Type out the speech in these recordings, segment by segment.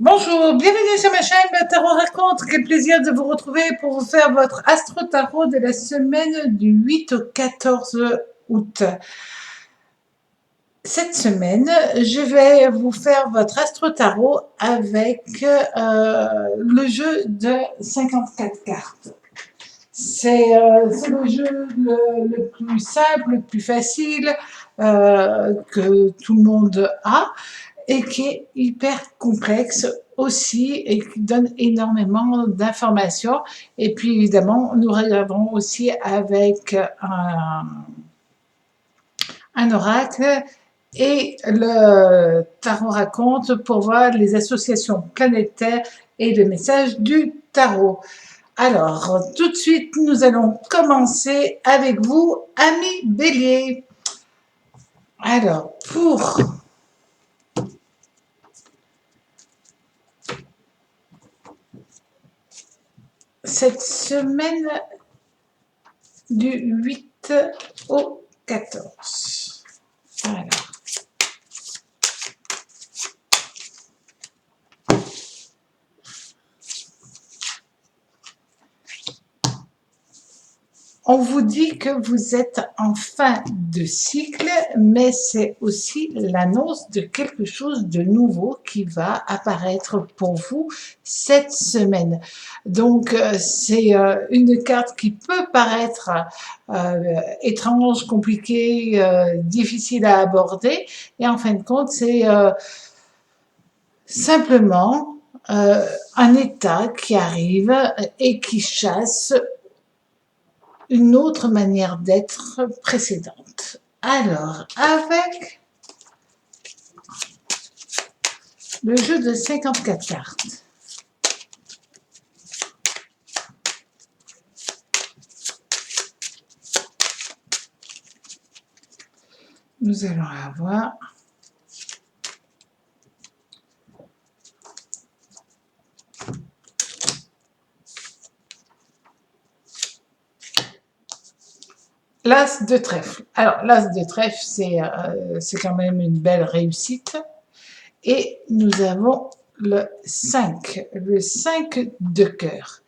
Bonjour, bienvenue sur ma chaîne Le Tarot Raconte. Quel plaisir de vous retrouver pour vous faire votre Astro Tarot de la semaine du 8 au 14 août. Cette semaine, je vais vous faire votre Astro Tarot avec le jeu de 54 cartes. C'est le jeu le plus simple, le plus facile que tout le monde a et qui est hyper complexe aussi et qui donne énormément d'informations. Et puis évidemment, nous regardons aussi avec un oracle et le tarot raconte pour voir les associations planétaires et le message du tarot. Alors, tout de suite, nous allons commencer avec vous, amis Bélier. Alors, pour cette semaine du 8 au 14. Alors. On vous dit que vous êtes en fin de cycle, mais c'est aussi l'annonce de quelque chose de nouveau qui va apparaître pour vous cette semaine. Donc, c'est une carte qui peut paraître étrange, compliquée, difficile à aborder. Et en fin de compte, c'est simplement un état qui arrive et qui chasse une autre manière d'être précédente. Alors, avec le jeu de 54 cartes, nous allons avoir l'As de trèfle. Alors, l'As de trèfle, c'est quand même une belle réussite. Et nous avons le 5 de cœur.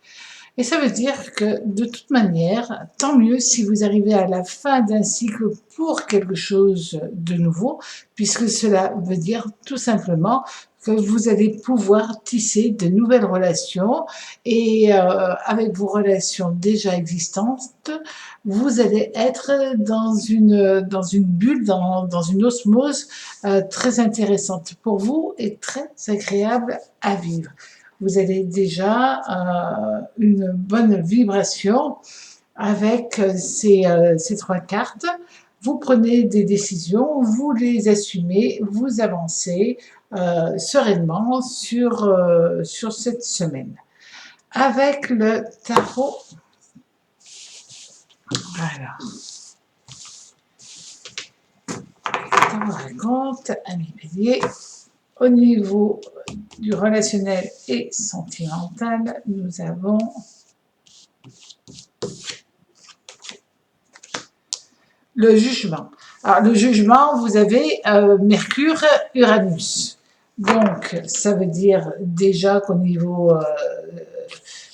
Et ça veut dire que, de toute manière, tant mieux si vous arrivez à la fin d'un cycle pour quelque chose de nouveau, puisque cela veut dire tout simplement que vous allez pouvoir tisser de nouvelles relations et avec vos relations déjà existantes, vous allez être dans une bulle, dans une osmose très intéressante pour vous et très agréable à vivre. Vous avez déjà une bonne vibration avec ces trois cartes. Vous prenez des décisions, vous les assumez, vous avancez sereinement sur cette semaine. Avec le tarot, alors, le tarot raconte, ami Bélier, au niveau du relationnel et sentimental, nous avons le jugement. Alors, le jugement, vous avez Mercure-Uranus. Donc, ça veut dire déjà qu'au niveau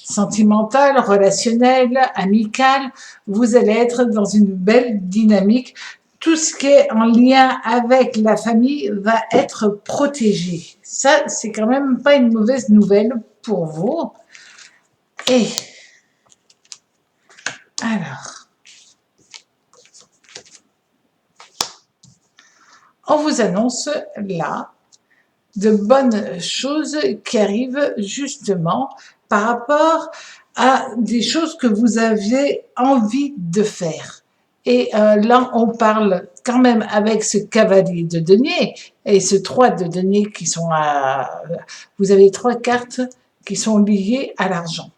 sentimental, relationnel, amical, vous allez être dans une belle dynamique. Tout ce qui est en lien avec la famille va être protégé. Ça, c'est quand même pas une mauvaise nouvelle pour vous. Et alors, on vous annonce là de bonnes choses qui arrivent justement par rapport à des choses que vous avez envie de faire. Et là, on parle quand même avec ce cavalier de denier et ce 3 de denier qui sont à... Vous avez 3 cartes qui sont liées à l'argent.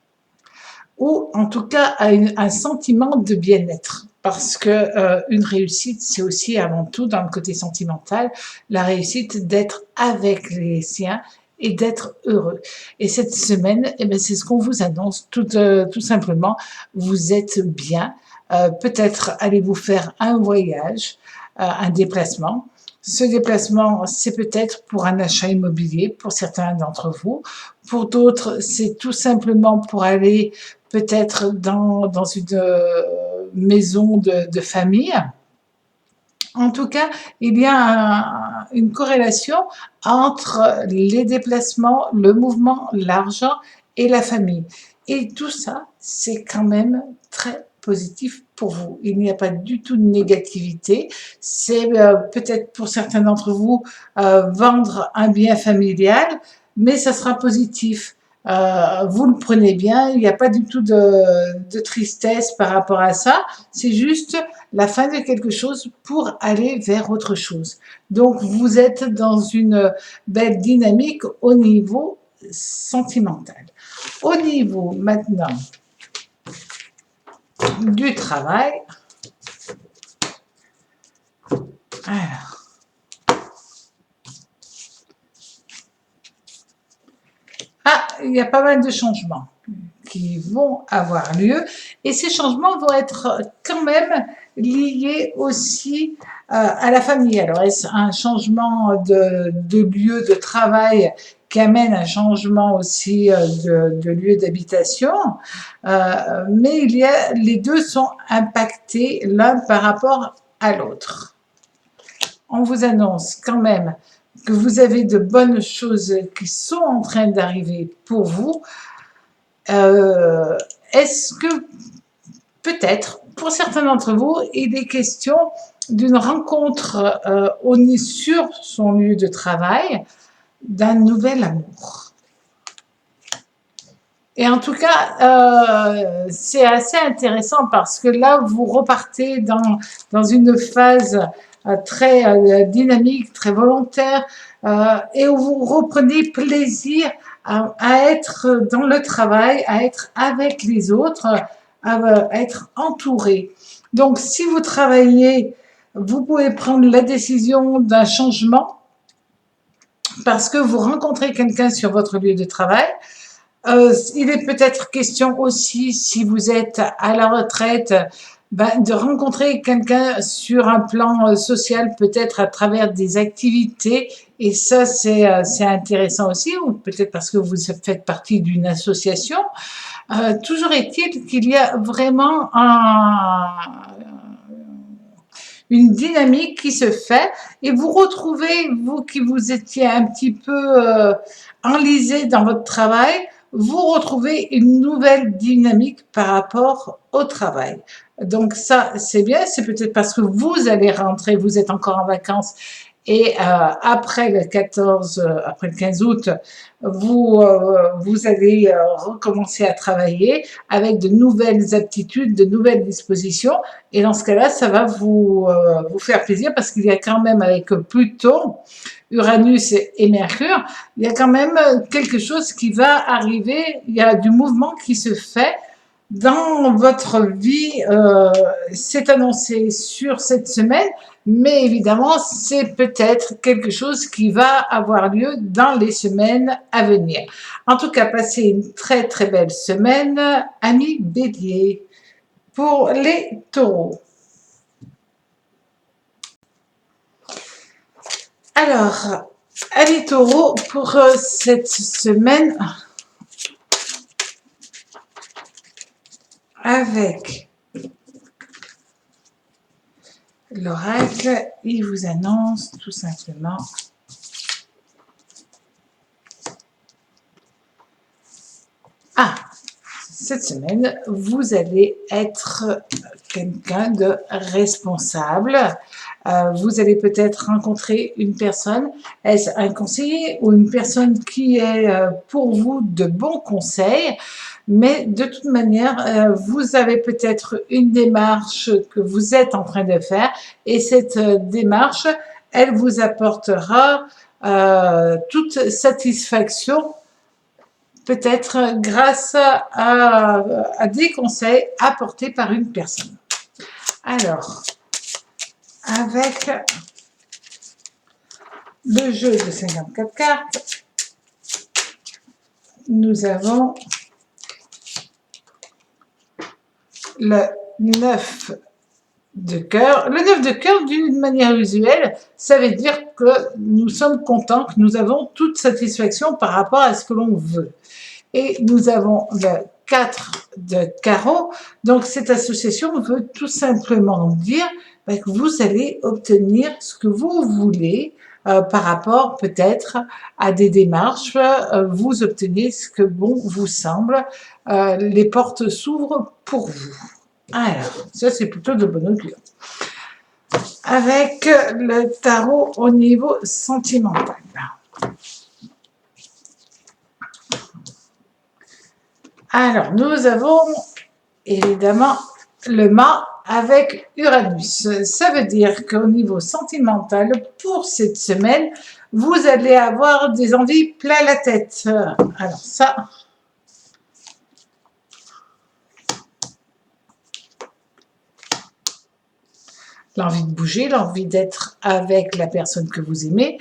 Ou en tout cas à un sentiment de bien-être. Parce que une réussite, c'est aussi avant tout, dans le côté sentimental, la réussite d'être avec les siens et d'être heureux. Et cette semaine, eh bien, c'est ce qu'on vous annonce tout simplement. Vous êtes bien. Peut-être allez-vous faire un voyage, un déplacement. Ce déplacement, c'est peut-être pour un achat immobilier pour certains d'entre vous. Pour d'autres, c'est tout simplement pour aller peut-être dans une maison de famille. En tout cas, il y a une corrélation entre les déplacements, le mouvement, l'argent et la famille. Et tout ça, c'est quand même très positif pour vous. Il n'y a pas du tout de négativité. C'est peut-être pour certains d'entre vous vendre un bien familial, mais ça sera positif. Vous le prenez bien, il n'y a pas du tout de tristesse par rapport à ça. C'est juste la fin de quelque chose pour aller vers autre chose. Donc, vous êtes dans une belle dynamique au niveau sentimental. Au niveau maintenant du travail, alors, il y a pas mal de changements qui vont avoir lieu et ces changements vont être quand même liés aussi à la famille. Alors, est-ce un changement de lieu de travail qui amène un changement aussi de lieu d'habitation, mais les deux sont impactés l'un par rapport à l'autre. On vous annonce quand même que vous avez de bonnes choses qui sont en train d'arriver pour vous. Est-ce que peut-être, pour certains d'entre vous, il est question d'une rencontre sur son lieu de travail, d'un nouvel amour. Et en tout cas, c'est assez intéressant parce que là, vous repartez dans une phase très dynamique, très volontaire, et où vous reprenez plaisir à être dans le travail, à être avec les autres, à être entouré. Donc, si vous travaillez, vous pouvez prendre la décision d'un changement parce que vous rencontrez quelqu'un sur votre lieu de travail. Il est peut-être question aussi, si vous êtes à la retraite, de rencontrer quelqu'un sur un plan social, peut-être à travers des activités. Et ça, c'est intéressant aussi, ou peut-être parce que vous faites partie d'une association. Toujours est-il qu'il y a vraiment une dynamique qui se fait et vous retrouvez, vous qui vous étiez un petit peu enlisé dans votre travail, vous retrouvez une nouvelle dynamique par rapport au travail. Donc ça, c'est bien, c'est peut-être parce que vous allez rentrer, vous êtes encore en vacances et après le 15 août, vous allez recommencer à travailler avec de nouvelles aptitudes, de nouvelles dispositions. Et dans ce cas-là, ça va vous faire plaisir parce qu'il y a quand même avec Pluton, Uranus et Mercure, il y a quand même quelque chose qui va arriver, il y a du mouvement qui se fait dans votre vie. C'est annoncé sur cette semaine, mais évidemment, c'est peut-être quelque chose qui va avoir lieu dans les semaines à venir. En tout cas, passez une très très belle semaine, amis Bélier. Pour les taureaux. Alors, amis taureaux, pour cette semaine, avec l'oracle, il vous annonce tout simplement cette semaine, vous allez être quelqu'un de responsable. Vous allez peut-être rencontrer une personne, est-ce un conseiller ou une personne qui est pour vous de bons conseils, mais de toute manière, vous avez peut-être une démarche que vous êtes en train de faire et cette démarche, elle vous apportera toute satisfaction, peut-être grâce à des conseils apportés par une personne. Alors, avec le jeu de 54 cartes, nous avons le 9 de cœur. Le 9 de cœur, d'une manière usuelle, ça veut dire que nous sommes contents, que nous avons toute satisfaction par rapport à ce que l'on veut. Et nous avons le 4 de carreau. Donc, cette association veut tout simplement dire que vous allez obtenir ce que vous voulez par rapport peut-être à des démarches. Vous obtenez ce que bon vous semble. Les portes s'ouvrent pour vous. Alors, ça c'est plutôt de bon augure. Avec le tarot au niveau sentimental. Alors, nous avons évidemment le mât avec Uranus. Ça veut dire qu'au niveau sentimental, pour cette semaine, vous allez avoir des envies plein la tête. Alors ça, l'envie de bouger, l'envie d'être avec la personne que vous aimez,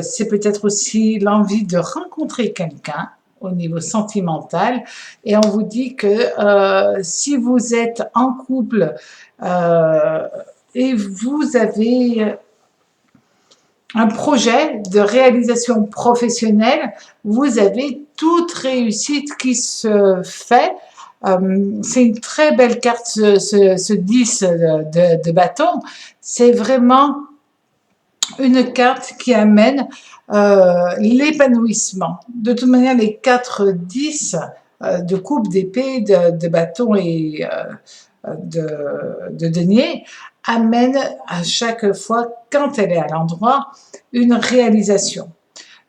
c'est peut-être aussi l'envie de rencontrer quelqu'un au niveau sentimental. Et on vous dit que si vous êtes en couple et vous avez un projet de réalisation professionnelle, vous avez toute réussite qui se fait. C'est une très belle carte, ce 10 de bâton. C'est vraiment une carte qui amène l'épanouissement. De toute manière, les 4 10 de coupe, d'épée, de bâton et de denier amènent à chaque fois, quand elle est à l'endroit, une réalisation.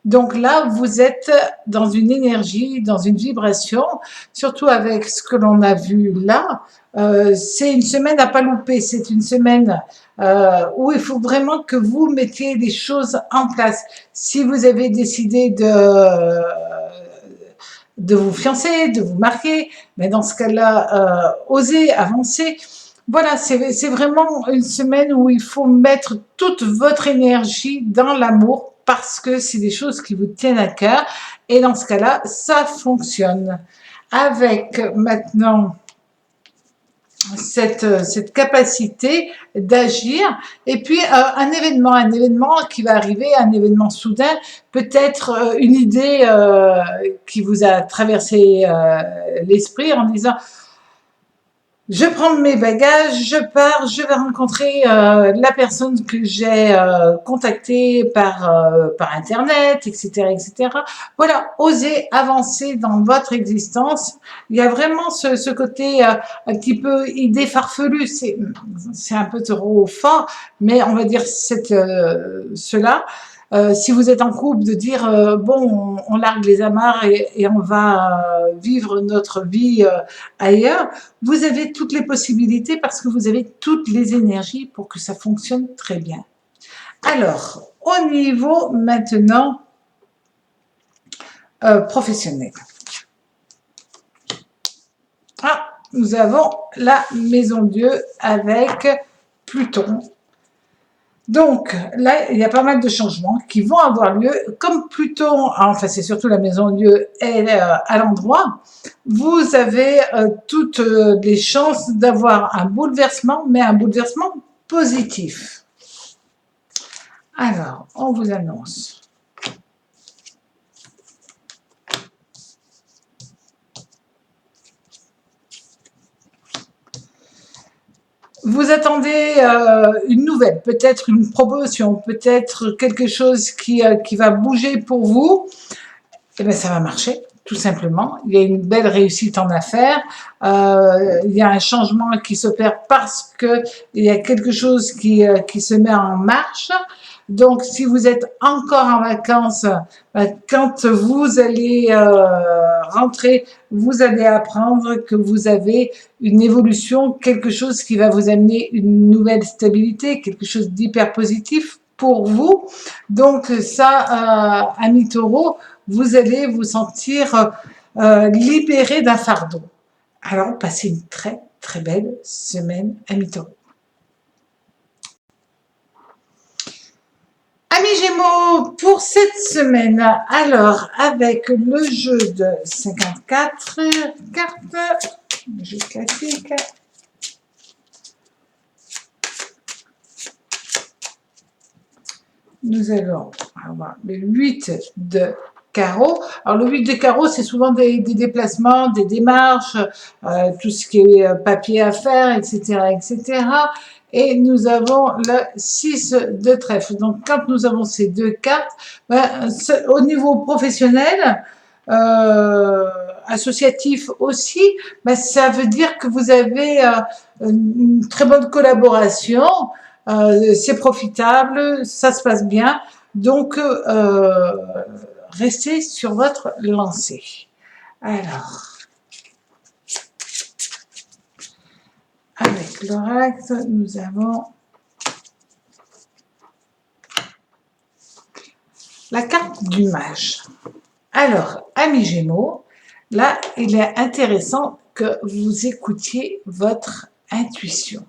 Donc là, vous êtes dans une énergie, dans une vibration, surtout avec ce que l'on a vu là. C'est une semaine à pas louper, c'est une semaine où il faut vraiment que vous mettiez les choses en place. Si vous avez décidé de vous fiancer, de vous marier, mais dans ce cas-là, osez avancer. Voilà, c'est vraiment une semaine où il faut mettre toute votre énergie dans l'amour parce que c'est des choses qui vous tiennent à cœur et dans ce cas-là, ça fonctionne. Avec maintenant cette capacité d'agir et puis un événement qui va arriver, un événement soudain, peut-être une idée qui vous a traversé l'esprit en disant je prends mes bagages, je pars, je vais rencontrer la personne que j'ai contactée par Internet, etc., etc. Voilà, osez avancer dans votre existence. Il y a vraiment ce côté un petit peu idée farfelue, c'est un peu trop fort, mais on va dire cela. Si vous êtes en couple, de dire bon, on largue les amarres et on va vivre notre vie ailleurs. Vous avez toutes les possibilités parce que vous avez toutes les énergies pour que ça fonctionne très bien. Alors, au niveau maintenant professionnel. Ah, nous avons la maison Dieu avec Pluton. Donc, là, il y a pas mal de changements qui vont avoir lieu. Comme Pluton, enfin, c'est surtout la maison Dieu, est à l'endroit, vous avez toutes les chances d'avoir un bouleversement, mais un bouleversement positif. Alors, on vous annonce. Vous attendez une nouvelle, peut-être une promotion, peut-être quelque chose qui va bouger pour vous. Eh bien, ça va marcher, tout simplement. Il y a une belle réussite en affaires. Il y a un changement qui s'opère parce qu'il y a quelque chose qui se met en marche. Donc, si vous êtes encore en vacances, quand vous allez rentrer, vous allez apprendre que vous avez une évolution, quelque chose qui va vous amener une nouvelle stabilité, quelque chose d'hyper positif pour vous. Donc, ça, amis taureaux, vous allez vous sentir libéré d'un fardeau. Alors, passez une très, très belle semaine, amis taureaux. Amis Gémeaux, pour cette semaine, alors avec le jeu de 54 cartes, je classique, nous allons avoir le 8 de carreau. Alors le 8 de carreau, c'est souvent des déplacements, des démarches, tout ce qui est papier à faire, etc., etc. Et nous avons le 6 de trèfle. Donc quand nous avons ces deux cartes, ben, au niveau professionnel, associatif aussi, ben, ça veut dire que vous avez une très bonne collaboration, c'est profitable, ça se passe bien, donc restez sur votre lancée. Alors, avec l'oracle, nous avons la carte du mage. Alors, amis Gémeaux, là, il est intéressant que vous écoutiez votre intuition.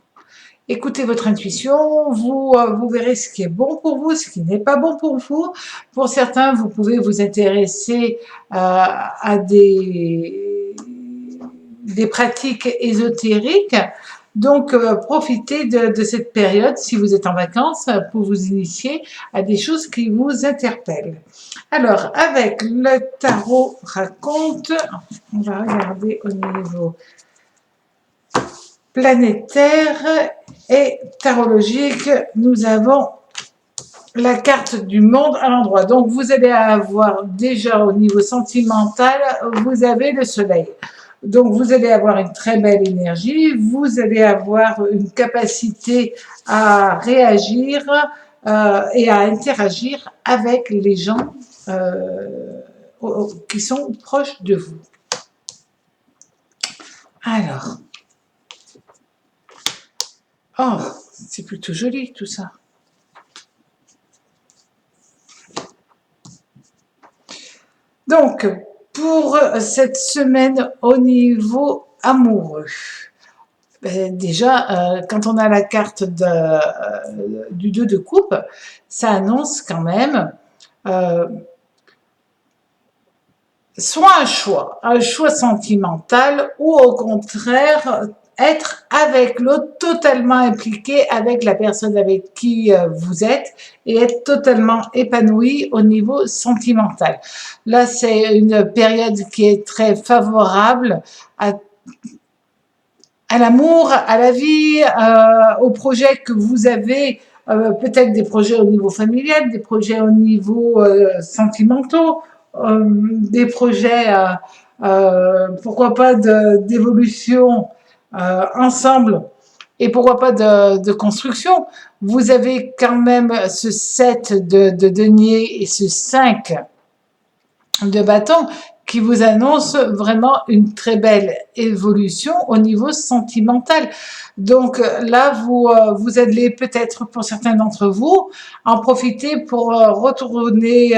Écoutez votre intuition, vous verrez ce qui est bon pour vous, ce qui n'est pas bon pour vous. Pour certains, vous pouvez vous intéresser à des pratiques ésotériques. Donc, profitez de cette période, si vous êtes en vacances, pour vous initier à des choses qui vous interpellent. Alors, avec le tarot raconte, on va regarder au niveau planétaire et tarologique, nous avons la carte du monde à l'endroit. Donc, vous allez avoir déjà au niveau sentimental, vous avez le soleil. Donc, vous allez avoir une très belle énergie, vous allez avoir une capacité à réagir et à interagir avec les gens qui sont proches de vous. Alors, oh, c'est plutôt joli tout ça. Donc, pour cette semaine au niveau amoureux, déjà, quand on a la carte du 2 de coupe, ça annonce quand même soit un choix sentimental ou au contraire être avec l'autre, totalement impliqué avec la personne avec qui vous êtes et être totalement épanoui au niveau sentimental. Là, c'est une période qui est très favorable à l'amour, à la vie, aux projets que vous avez, peut-être des projets au niveau familial, des projets au niveau sentimentaux, des projets, pourquoi pas, d'évolution ensemble et pourquoi pas de construction. Vous avez quand même ce 7 de denier et ce 5 de bâton qui vous annonce vraiment une très belle évolution au niveau sentimental. Donc là, vous allez peut-être, pour certains d'entre vous, en profiter pour retourner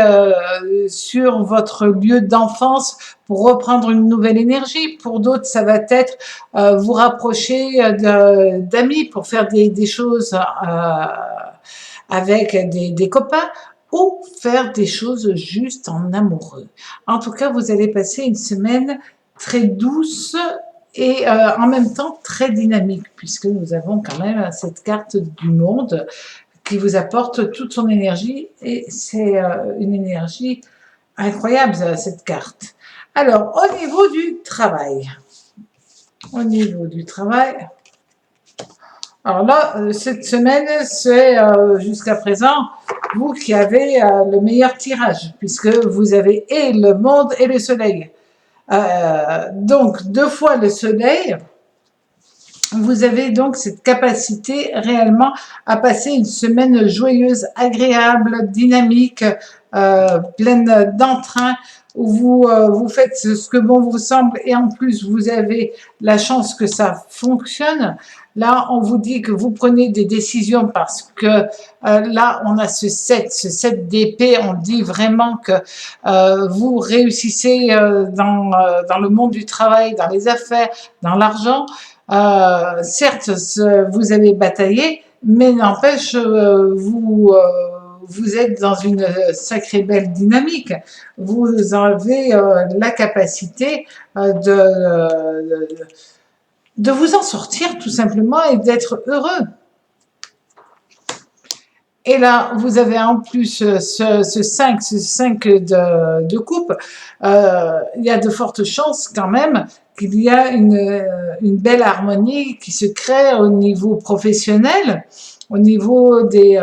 sur votre lieu d'enfance pour reprendre une nouvelle énergie. Pour d'autres, ça va être vous rapprocher d'amis pour faire des choses avec des copains ou faire des choses juste en amoureux. En tout cas, vous allez passer une semaine très douce et en même temps très dynamique, puisque nous avons quand même cette carte du monde qui vous apporte toute son énergie et c'est une énergie incroyable, cette carte. Alors, au niveau du travail, alors là, cette semaine, c'est jusqu'à présent vous qui avez le meilleur tirage, puisque vous avez et le monde et le soleil. Donc, 2 fois le soleil, vous avez donc cette capacité réellement à passer une semaine joyeuse, agréable, dynamique, pleine d'entrain, où vous faites ce que bon vous semble et en plus vous avez la chance que ça fonctionne. Là, on vous dit que vous prenez des décisions parce que là, on a ce 7 d'épée, on dit vraiment que vous réussissez dans le monde du travail, dans les affaires, dans l'argent. Certes, vous avez bataillé, mais n'empêche, vous êtes dans une sacrée belle dynamique. Vous avez la capacité de vous en sortir tout simplement et d'être heureux. Et là, vous avez en plus ce 5 de coupe. Il y a de fortes chances quand même qu'il y a une belle harmonie qui se crée au niveau professionnel, au niveau des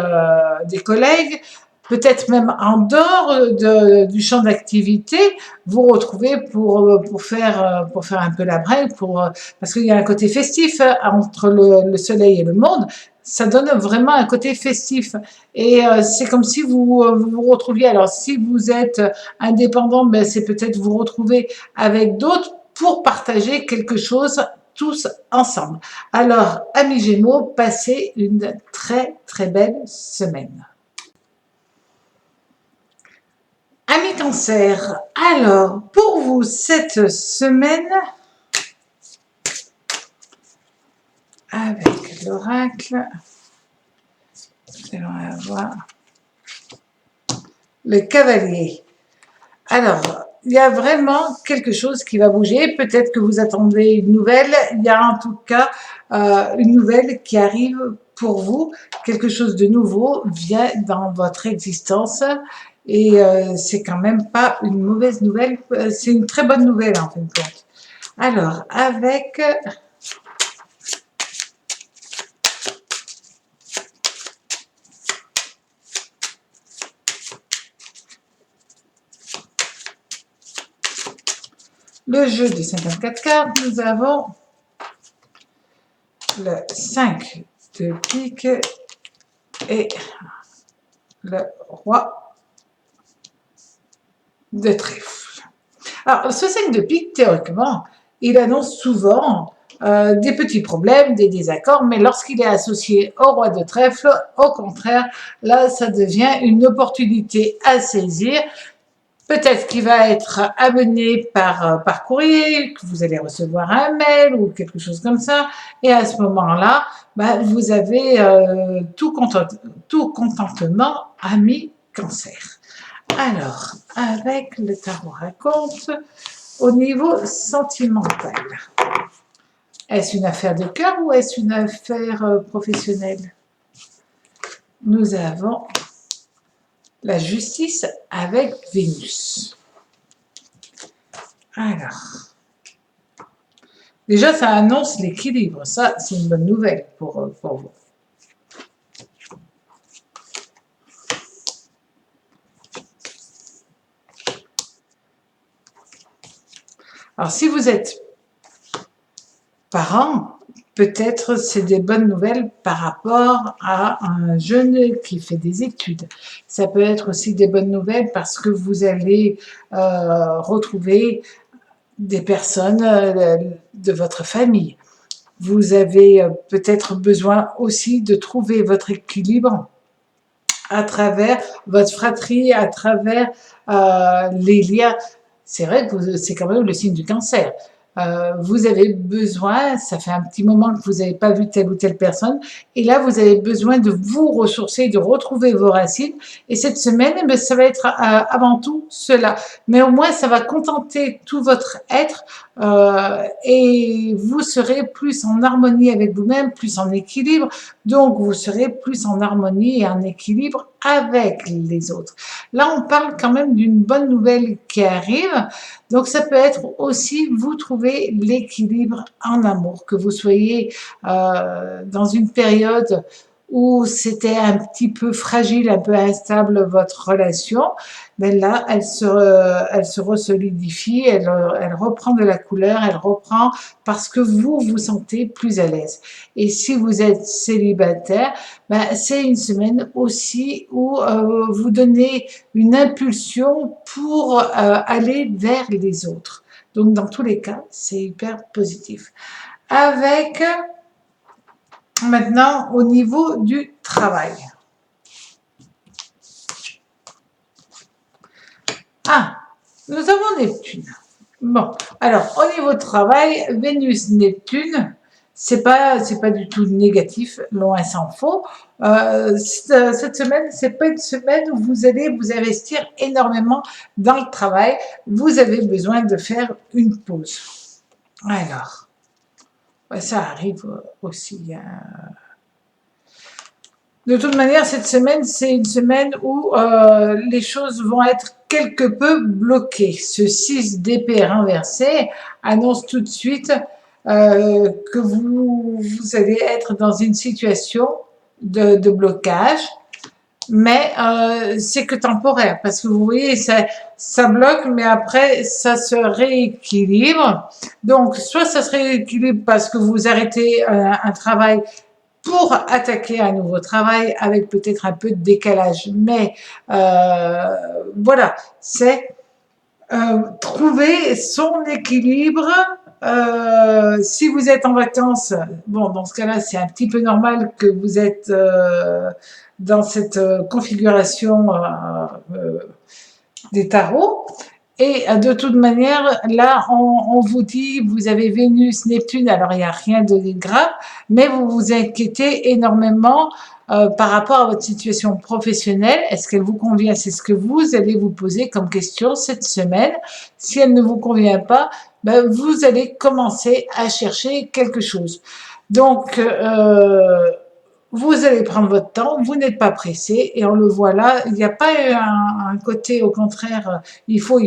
collègues, peut-être même en dehors du champ d'activité, vous retrouvez pour faire un peu la brève, parce qu'il y a un côté festif entre le soleil et le monde. Ça donne vraiment un côté festif. Et c'est comme si vous retrouviez. Alors, si vous êtes indépendant, ben, c'est peut-être vous retrouver avec d'autres pour partager quelque chose tous ensemble. Alors, amis Gémeaux, passez une très très belle semaine. Amis Cancer, alors pour vous cette semaine, avec l'oracle, nous allons avoir le cavalier. Alors, il y a vraiment quelque chose qui va bouger. Peut-être que vous attendez une nouvelle. Il y a en tout cas une nouvelle qui arrive pour vous. Quelque chose de nouveau vient dans votre existence. Et c'est quand même pas une mauvaise nouvelle. C'est une très bonne nouvelle en fin de compte. Alors, avec le jeu de 54 cartes, nous avons le 5 de pique et le roi de trèfle. Alors, ce 5 de pique, théoriquement, il annonce souvent des petits problèmes, des désaccords, mais lorsqu'il est associé au roi de trèfle, au contraire, là, ça devient une opportunité à saisir. Peut-être qu'il va être amené par courrier, que vous allez recevoir un mail ou quelque chose comme ça. Et à ce moment-là, bah, vous avez tout contentement, ami Cancer. Alors, avec le tarot raconte, au niveau sentimental, est-ce une affaire de cœur ou est-ce une affaire professionnelle? Nous avons la justice avec Vénus. Alors, déjà, ça annonce l'équilibre. Ça, c'est une bonne nouvelle pour vous. Alors, si vous êtes parent, peut-être c'est des bonnes nouvelles par rapport à un jeune qui fait des études. Ça peut être aussi des bonnes nouvelles parce que vous allez retrouver des personnes de votre famille. Vous avez peut-être besoin aussi de trouver votre équilibre à travers votre fratrie, à travers les liens. C'est vrai que c'est quand même le signe du Cancer. Vous avez besoin, ça fait un petit moment que vous n'avez pas vu telle ou telle personne, et là vous avez besoin de vous ressourcer, de retrouver vos racines, et cette semaine, eh bien, ça va être avant tout cela. Mais au moins, ça va contenter tout votre être, et vous serez plus en harmonie avec vous-même, plus en équilibre, donc vous serez plus en harmonie et en équilibre avec les autres. Là, on parle quand même d'une bonne nouvelle qui arrive. Donc, ça peut être aussi vous trouver l'équilibre en amour, que vous soyez dans une période où c'était un petit peu fragile, un peu instable votre relation, mais là, elle se resolidifie, elle reprend de la couleur, elle reprend parce que vous vous sentez plus à l'aise. Et si vous êtes célibataire, ben, c'est une semaine aussi où vous donnez une impulsion pour aller vers les autres. Donc, dans tous les cas, c'est hyper positif. Avec maintenant au niveau du travail. Ah, nous avons Neptune. Bon, alors au niveau travail, Vénus-Neptune, c'est pas du tout négatif, loin s'en faut. Cette semaine, c'est pas une semaine où vous allez vous investir énormément dans le travail. Vous avez besoin de faire une pause. Alors, ça arrive aussi. De toute manière, cette semaine, c'est une semaine où les choses vont être quelque peu bloquées. Ce 6 d'épée renversé annonce tout de suite que vous allez être dans une situation de blocage, mais c'est que temporaire, parce que vous voyez, ça bloque, mais après, ça se rééquilibre. Donc, soit ça se rééquilibre parce que vous arrêtez un travail pour attaquer un nouveau travail avec peut-être un peu de décalage. Mais voilà, c'est trouver son équilibre. Si vous êtes en vacances, bon, dans ce cas-là, c'est un petit peu normal que vous êtes dans cette configuration des tarots. Et de toute manière, là, on vous dit, vous avez Vénus, Neptune, alors il n'y a rien de grave, mais vous vous inquiétez énormément par rapport à votre situation professionnelle. Est-ce qu'elle vous convient? C'est ce que vous allez vous poser comme question cette semaine. Si elle ne vous convient pas, ben, vous allez commencer à chercher quelque chose. Donc, vous allez prendre votre temps, vous n'êtes pas pressé, et on le voit là, il n'y a pas un côté, au contraire, il faut,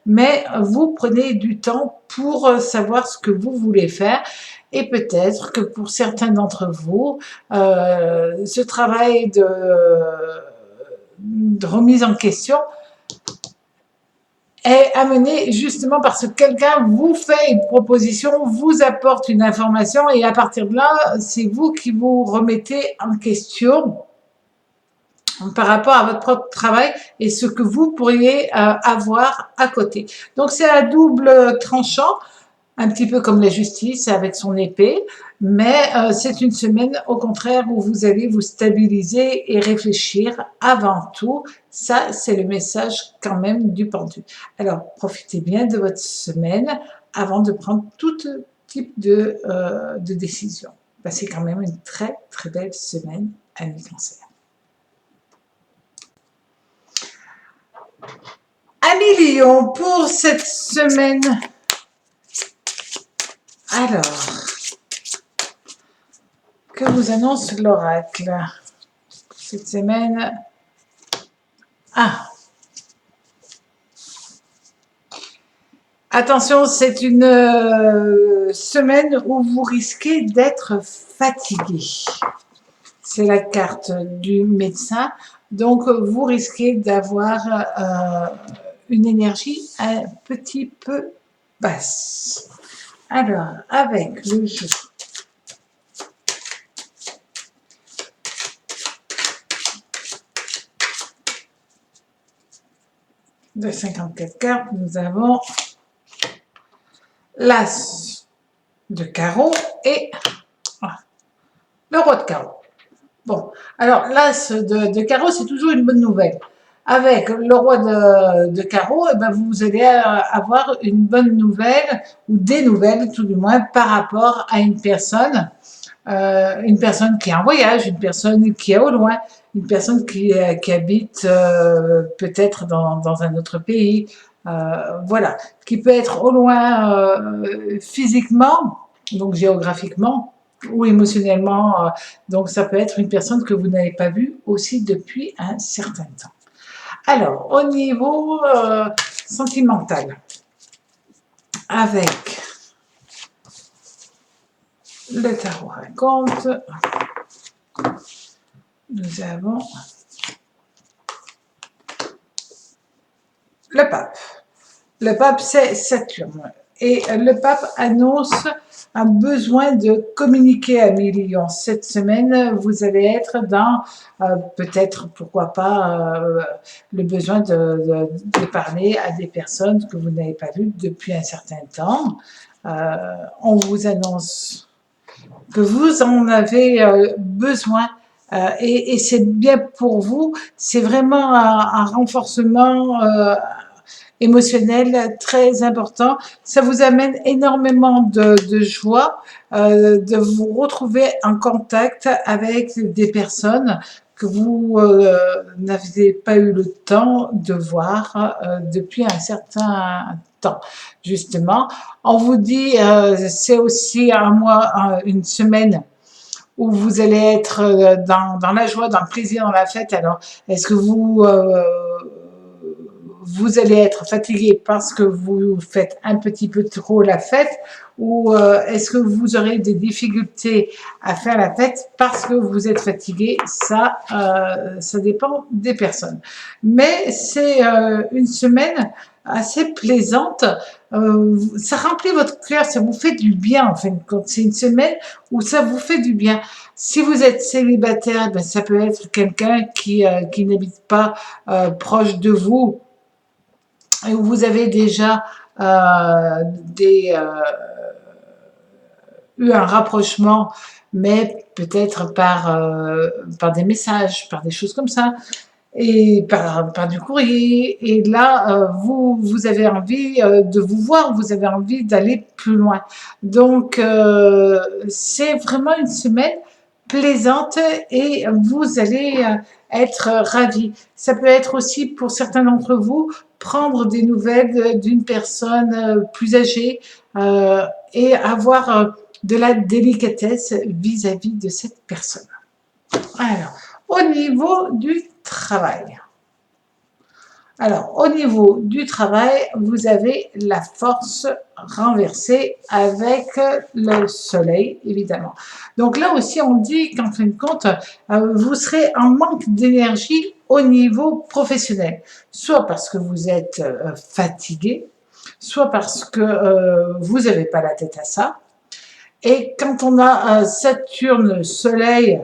mais vous prenez du temps pour savoir ce que vous voulez faire, et peut-être que pour certains d'entre vous, ce travail de remise en question est amené justement parce que quelqu'un vous fait une proposition, vous apporte une information et à partir de là, c'est vous qui vous remettez en question par rapport à votre propre travail et ce que vous pourriez avoir à côté. Donc c'est à double tranchant, un petit peu comme la justice avec son épée, mais c'est une semaine au contraire où vous allez vous stabiliser et réfléchir avant tout. Ça, c'est le message quand même du pendu. Alors, profitez bien de votre semaine avant de prendre tout type de décision. Passez quand même une très très belle semaine, amis Cancer. Amis Lion, pour cette semaine, alors, que vous annonce l'oracle cette semaine? Ah, attention, c'est une semaine où vous risquez d'être fatigué. C'est la carte du médecin, donc vous risquez d'avoir une énergie un petit peu basse. Alors, avec le jeu de 54 cartes, nous avons l'As de carreau et le roi de carreau. Bon, alors l'As de carreau, c'est toujours une bonne nouvelle. Avec le roi de carreau, eh ben, vous allez avoir une bonne nouvelle, ou des nouvelles tout du moins, par rapport à une personne qui est en voyage, une personne qui est au loin, une personne qui habite peut-être dans un autre pays, voilà, qui peut être au loin physiquement, donc géographiquement, ou émotionnellement, donc ça peut être une personne que vous n'avez pas vue aussi depuis un certain temps. Alors, au niveau sentimental, avec le tarot raconte, nous avons le pape. Le pape, c'est Saturne. Et le pape annonce un besoin de communiquer à Lion. Cette semaine, vous allez être dans, peut-être, pourquoi pas, le besoin de parler à des personnes que vous n'avez pas vues depuis un certain temps. On vous annonce que vous en avez besoin et c'est bien pour vous. C'est vraiment un renforcement émotionnel très important. Ça vous amène énormément de joie de vous retrouver en contact avec des personnes que vous n'avez pas eu le temps de voir depuis un certain temps. Justement, on vous dit c'est aussi un mois, une semaine où vous allez être dans la joie, dans le plaisir, dans la fête. Alors, est-ce que vous allez être fatigué parce que vous faites un petit peu trop la fête, ou est-ce que vous aurez des difficultés à faire la fête parce que vous êtes fatigué? Ça dépend des personnes. Mais c'est une semaine assez plaisante. Ça remplit votre cœur, ça vous fait du bien en fin de compte. C'est une semaine où ça vous fait du bien. Si vous êtes célibataire, ben, ça peut être quelqu'un qui n'habite pas proche de vous, et où vous avez déjà des, eu un rapprochement, mais peut-être par des messages, par des choses comme ça, et par du courrier. Et là, vous avez envie de vous voir, vous avez envie d'aller plus loin. Donc, c'est vraiment une semaine plaisante et vous allez être ravis. Ça peut être aussi pour certains d'entre vous prendre des nouvelles d'une personne plus âgée et avoir de la délicatesse vis-à-vis de cette personne. Alors, au niveau du travail. Alors, au niveau du travail, vous avez la force renversée avec le soleil, évidemment. Donc là aussi, on dit qu'en fin de compte, vous serez en manque d'énergie au niveau professionnel. Soit parce que vous êtes fatigué, soit parce que vous n'avez pas la tête à ça. Et quand on a Saturne, Soleil,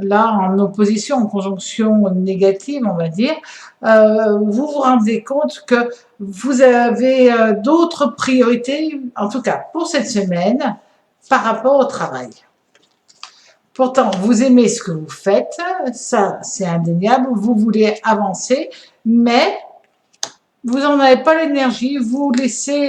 là en opposition, en conjonction négative, on va dire, vous vous rendez compte que vous avez d'autres priorités, en tout cas pour cette semaine, par rapport au travail. Pourtant, vous aimez ce que vous faites, ça c'est indéniable, vous voulez avancer, mais vous n'en avez pas l'énergie, vous laissez,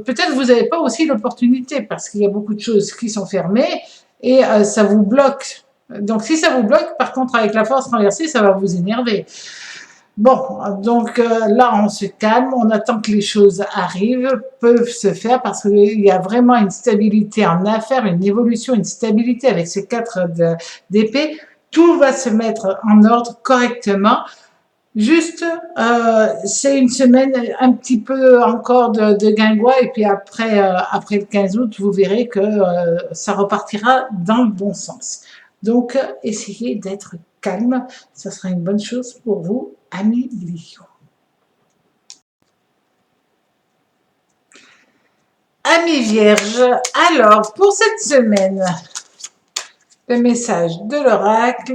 peut-être vous n'avez pas aussi l'opportunité parce qu'il y a beaucoup de choses qui sont fermées et ça vous bloque. Donc si ça vous bloque, par contre avec la force renversée, ça va vous énerver. Bon, donc là on se calme, on attend que les choses arrivent, peuvent se faire parce qu'il y a vraiment une stabilité en affaires, une évolution, une stabilité avec ces 4 d'épée. Tout va se mettre en ordre correctement. Juste, c'est une semaine un petit peu encore de guingois et puis après le 15 août, vous verrez que ça repartira dans le bon sens. Donc, essayez d'être calme, ça sera une bonne chose pour vous, amis Lion. Amis Vierges, alors pour cette semaine, le message de l'oracle.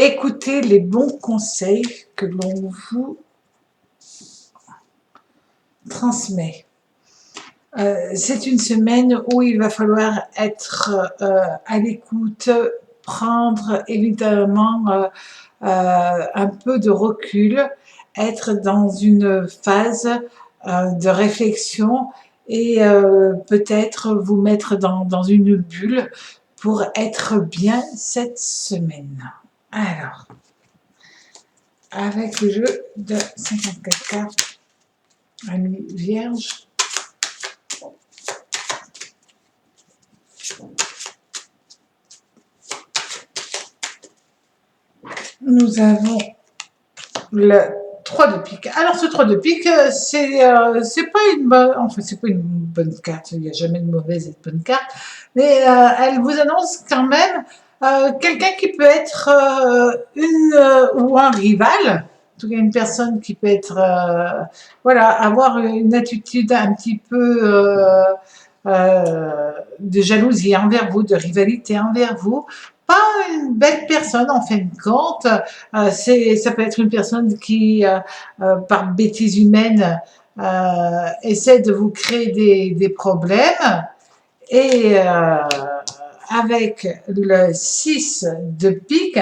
Écoutez les bons conseils que l'on vous transmet. C'est une semaine où il va falloir être à l'écoute, prendre évidemment un peu de recul, être dans une phase de réflexion et peut-être vous mettre dans une bulle pour être bien cette semaine. Alors, avec le jeu de 54 cartes, amis vierge, nous avons le 3 de pique. Alors, ce 3 de pique, c'est pas une bonne, enfin, c'est pas une bonne carte, il n'y a jamais de mauvaise et de bonne carte, mais elle vous annonce quand même quelqu'un qui peut être ou un rival, en tout cas une personne qui peut être, voilà, avoir une attitude un petit peu de jalousie envers vous, de rivalité envers vous. Pas une belle personne en fin de compte. Ça peut être une personne qui, par bêtise humaine, essaie de vous créer des problèmes. Et avec le 6 de pique,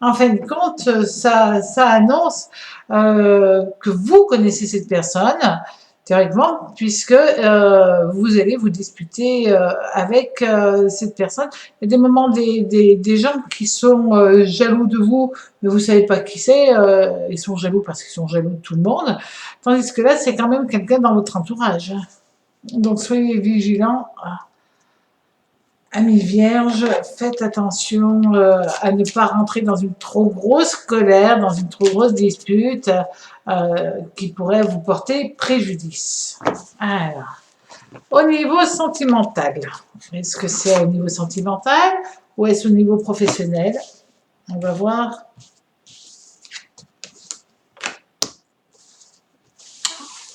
en fin de compte, ça annonce que vous connaissez cette personne, théoriquement, puisque vous allez vous disputer avec cette personne. Il y a des moments des gens qui sont jaloux de vous, mais vous savez pas qui c'est. Ils sont jaloux parce qu'ils sont jaloux de tout le monde. Tandis que là, c'est quand même quelqu'un dans votre entourage. Donc soyez vigilants. Amis vierges, faites attention à ne pas rentrer dans une trop grosse colère, dans une trop grosse dispute qui pourrait vous porter préjudice. Alors, au niveau sentimental, est-ce que c'est au niveau sentimental ou est-ce au niveau professionnel? On va voir.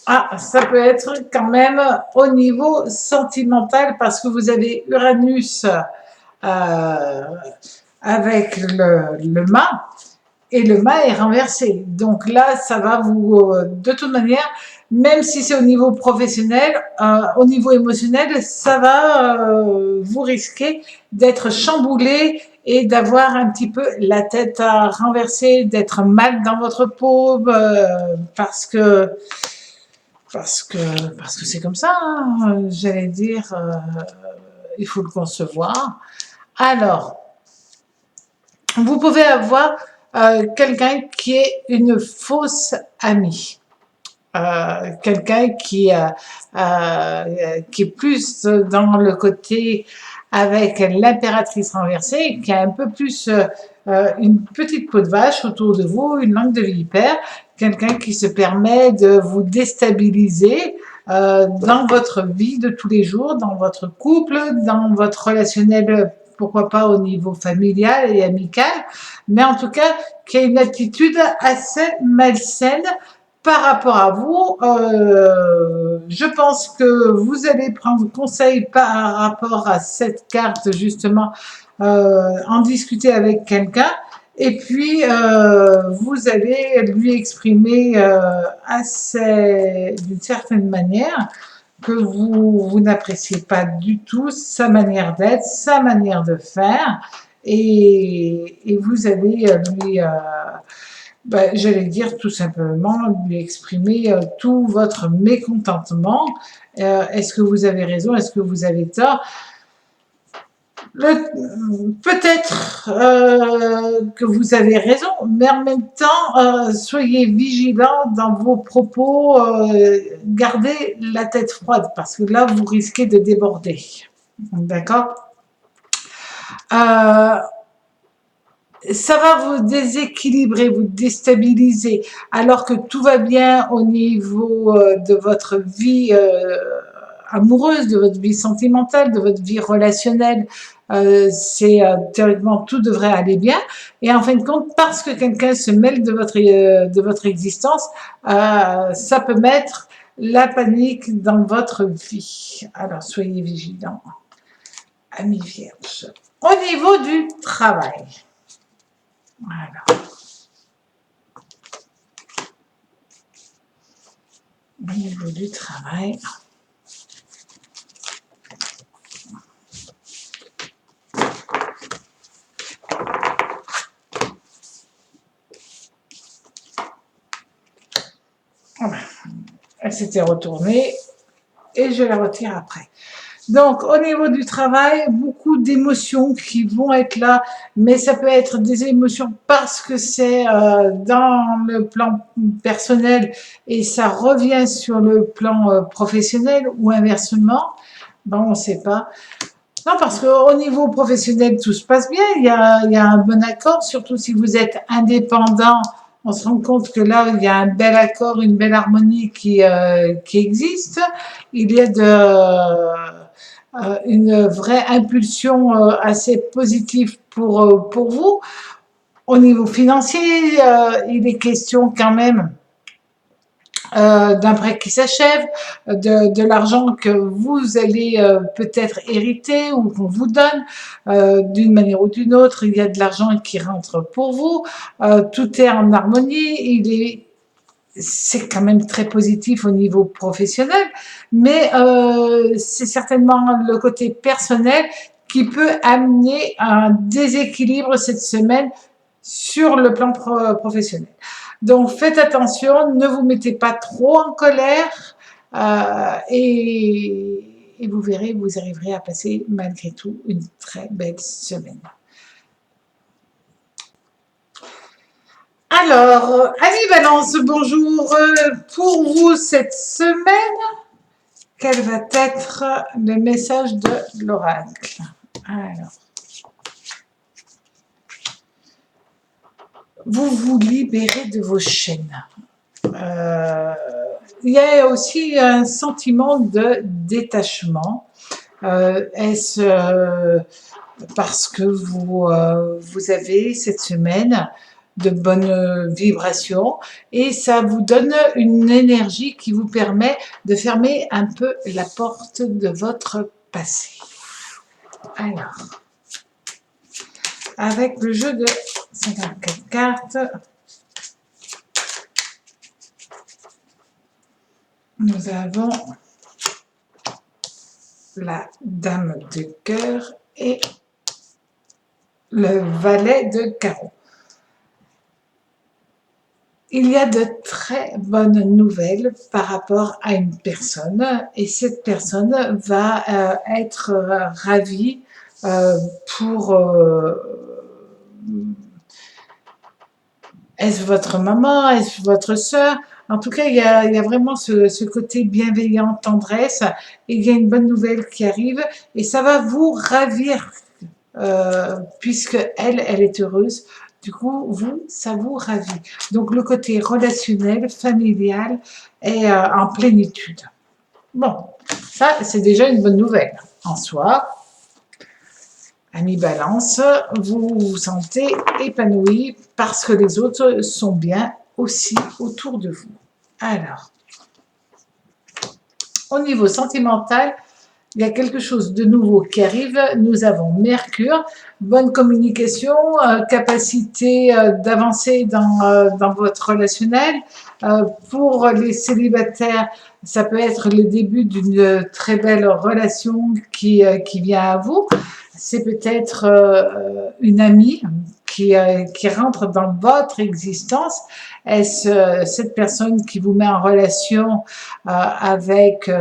Ah, ça peut être quand même au niveau sentimental parce que vous avez Uranus avec le mât et le mât est renversé. Donc là, ça va vous, de toute manière, même si c'est au niveau professionnel, au niveau émotionnel, ça va vous risquer d'être chamboulé et d'avoir un petit peu la tête à renverser, d'être mal dans votre peau parce que c'est comme ça, hein, j'allais dire, il faut le concevoir. Alors, vous pouvez avoir quelqu'un qui est une fausse amie. Quelqu'un qui est plus dans le côté avec l'impératrice renversée, qui a un peu plus une petite peau de vache autour de vous, une langue de vipère, quelqu'un qui se permet de vous déstabiliser dans votre vie de tous les jours, dans votre couple, dans votre relationnel, pourquoi pas au niveau familial et amical, mais en tout cas qui a une attitude assez malsaine par rapport à vous. Je pense que vous allez prendre conseil par rapport à cette carte, justement, en discuter avec quelqu'un. Et puis, vous allez lui exprimer d'une certaine manière que vous n'appréciez pas du tout sa manière d'être, sa manière de faire. Et vous allez lui... j'allais dire tout simplement lui exprimer tout votre mécontentement. Est-ce que vous avez raison? Est-ce que vous avez tort? Peut-être que vous avez raison, mais en même temps, soyez vigilants dans vos propos, gardez la tête froide parce que là, vous risquez de déborder. D'accord? Ça va vous déséquilibrer, vous déstabiliser, alors que tout va bien au niveau de votre vie amoureuse, de votre vie sentimentale, de votre vie relationnelle. Théoriquement, tout devrait aller bien. Et en fin de compte, parce que quelqu'un se mêle de votre existence, ça peut mettre la panique dans votre vie. Alors, soyez vigilants, amis vierges. Au niveau du travail. Voilà. Au niveau du travail. Elle s'était retournée et je la retire après. Donc, au niveau du travail, beaucoup d'émotions qui vont être là, mais ça peut être des émotions parce que c'est dans le plan personnel et ça revient sur le plan professionnel ou inversement. Bon, on ne sait pas. Non, parce qu'au niveau professionnel, tout se passe bien. Il y a un bon accord, surtout si vous êtes indépendant. On se rend compte que là, il y a un bel accord, une belle harmonie qui existe. Il y a une vraie impulsion assez positive pour vous. Au niveau financier, il est question quand même d'un prêt qui s'achève, de l'argent que vous allez peut-être hériter ou qu'on vous donne d'une manière ou d'une autre. Il y a de l'argent qui rentre pour vous. Tout est en harmonie. C'est quand même très positif au niveau professionnel, mais c'est certainement le côté personnel qui peut amener un déséquilibre cette semaine sur le plan professionnel. Donc faites attention, ne vous mettez pas trop en colère, Et vous verrez, vous arriverez à passer malgré tout une très belle semaine. Alors, Annie Balance, bonjour. Pour vous cette semaine, quel va être le message de l'oracle? Alors, vous vous libérez de vos chaînes. Il y a aussi un sentiment de détachement. Est-ce parce que vous avez cette semaine de bonnes vibrations et ça vous donne une énergie qui vous permet de fermer un peu la porte de votre passé. Alors, avec le jeu de 54 cartes, nous avons la dame de cœur et le valet de carreau. Il y a de très bonnes nouvelles par rapport à une personne et cette personne va être ravie pour... est-ce votre maman? Est-ce votre sœur? En tout cas, il y a vraiment ce côté bienveillant, tendresse, et il y a une bonne nouvelle qui arrive, et ça va vous ravir, puisque elle est heureuse. Du coup, vous, ça vous ravit. Donc, le côté relationnel, familial est en plénitude. Bon, ça, c'est déjà une bonne nouvelle en soi. Amis Balance, vous vous sentez épanoui parce que les autres sont bien aussi autour de vous. Alors, au niveau sentimental, il y a quelque chose de nouveau qui arrive. Nous avons Mercure, bonne communication, capacité d'avancer dans votre relationnel. Pour les célibataires, ça peut être le début d'une très belle relation qui vient à vous. C'est peut-être une amie qui rentre dans votre existence. Est-ce cette personne qui vous met en relation avec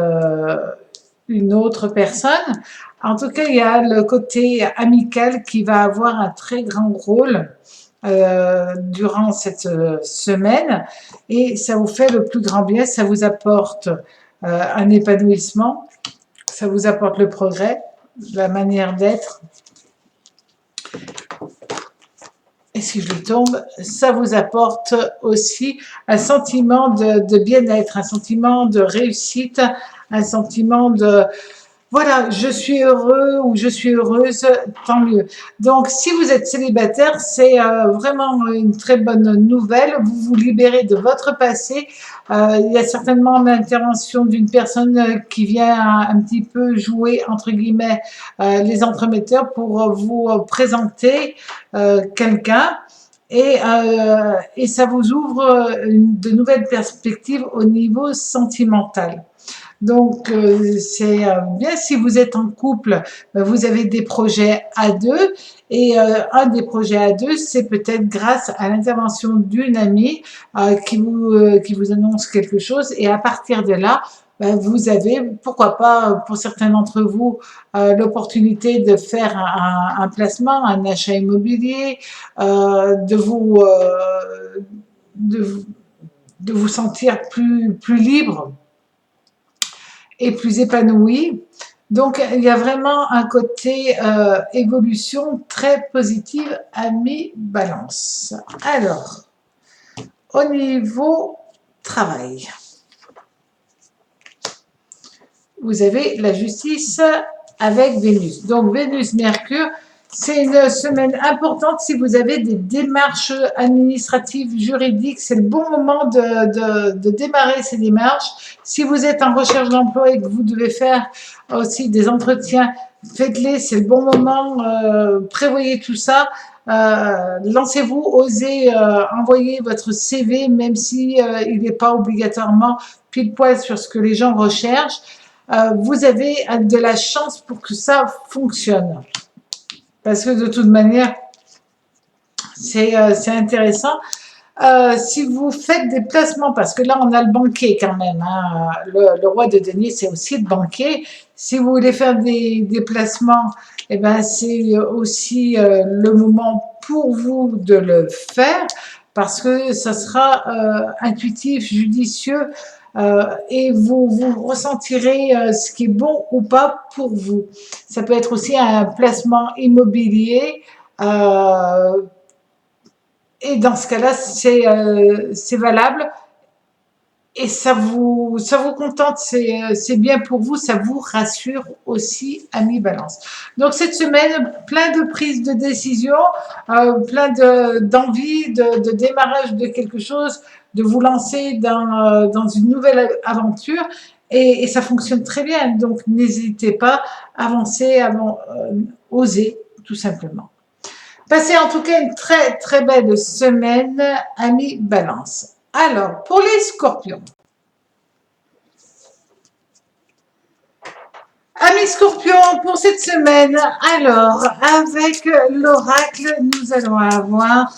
une autre personne? En tout cas, il y a le côté amical qui va avoir un très grand rôle durant cette semaine et ça vous fait le plus grand bien, ça vous apporte un épanouissement, ça vous apporte le progrès, la manière d'être. Et si je tombe, ça vous apporte aussi un sentiment de bien-être, un sentiment de réussite, un sentiment de voilà, je suis heureux ou je suis heureuse, tant mieux. Donc, si vous êtes célibataire, c'est vraiment une très bonne nouvelle. Vous vous libérez de votre passé. Il y a certainement l'intervention d'une personne qui vient un petit peu jouer, entre guillemets, les entremetteurs pour vous présenter quelqu'un. Et ça vous ouvre de nouvelles perspectives au niveau sentimental. Donc, c'est bien si vous êtes en couple, vous avez des projets à deux et un des projets à deux, c'est peut-être grâce à l'intervention d'une amie qui vous annonce quelque chose et à partir de là, vous avez, pourquoi pas, pour certains d'entre vous, l'opportunité de faire un placement, un achat immobilier, de vous sentir plus libre et plus épanoui. Donc, il y a vraiment un côté évolution très positive à mi-balance. Alors, au niveau travail, vous avez la justice avec Vénus. Donc, Vénus-Mercure, c'est une semaine importante si vous avez des démarches administratives, juridiques. C'est le bon moment de démarrer ces démarches. Si vous êtes en recherche d'emploi et que vous devez faire aussi des entretiens, faites-les, c'est le bon moment. Prévoyez tout ça. Lancez-vous, osez envoyer votre CV, même si il n'est pas obligatoirement pile poil sur ce que les gens recherchent. Vous avez de la chance pour que ça fonctionne. Parce que de toute manière, c'est intéressant. si vous faites des placements, parce que là on a le banquier quand même, hein, le roi de denier c'est aussi le banquier. Si vous voulez faire des placements, eh ben c'est aussi le moment pour vous de le faire parce que ça sera intuitif, judicieux et vous ressentirez ce qui est bon ou pas pour vous. Ça peut être aussi un placement immobilier. Euh, et dans ce cas-là, c'est valable et ça vous contente, c'est bien pour vous, ça vous rassure aussi, ami Balance. Donc cette semaine, plein de prises de décision, plein d'envie de démarrage de quelque chose, de vous lancer dans une nouvelle aventure et ça fonctionne très bien. Donc n'hésitez pas, avancez, osez tout simplement. Passez en tout cas une très très belle semaine, amis Balance. Alors, pour les scorpions. Amis scorpions, pour cette semaine, alors, avec l'oracle, nous allons avoir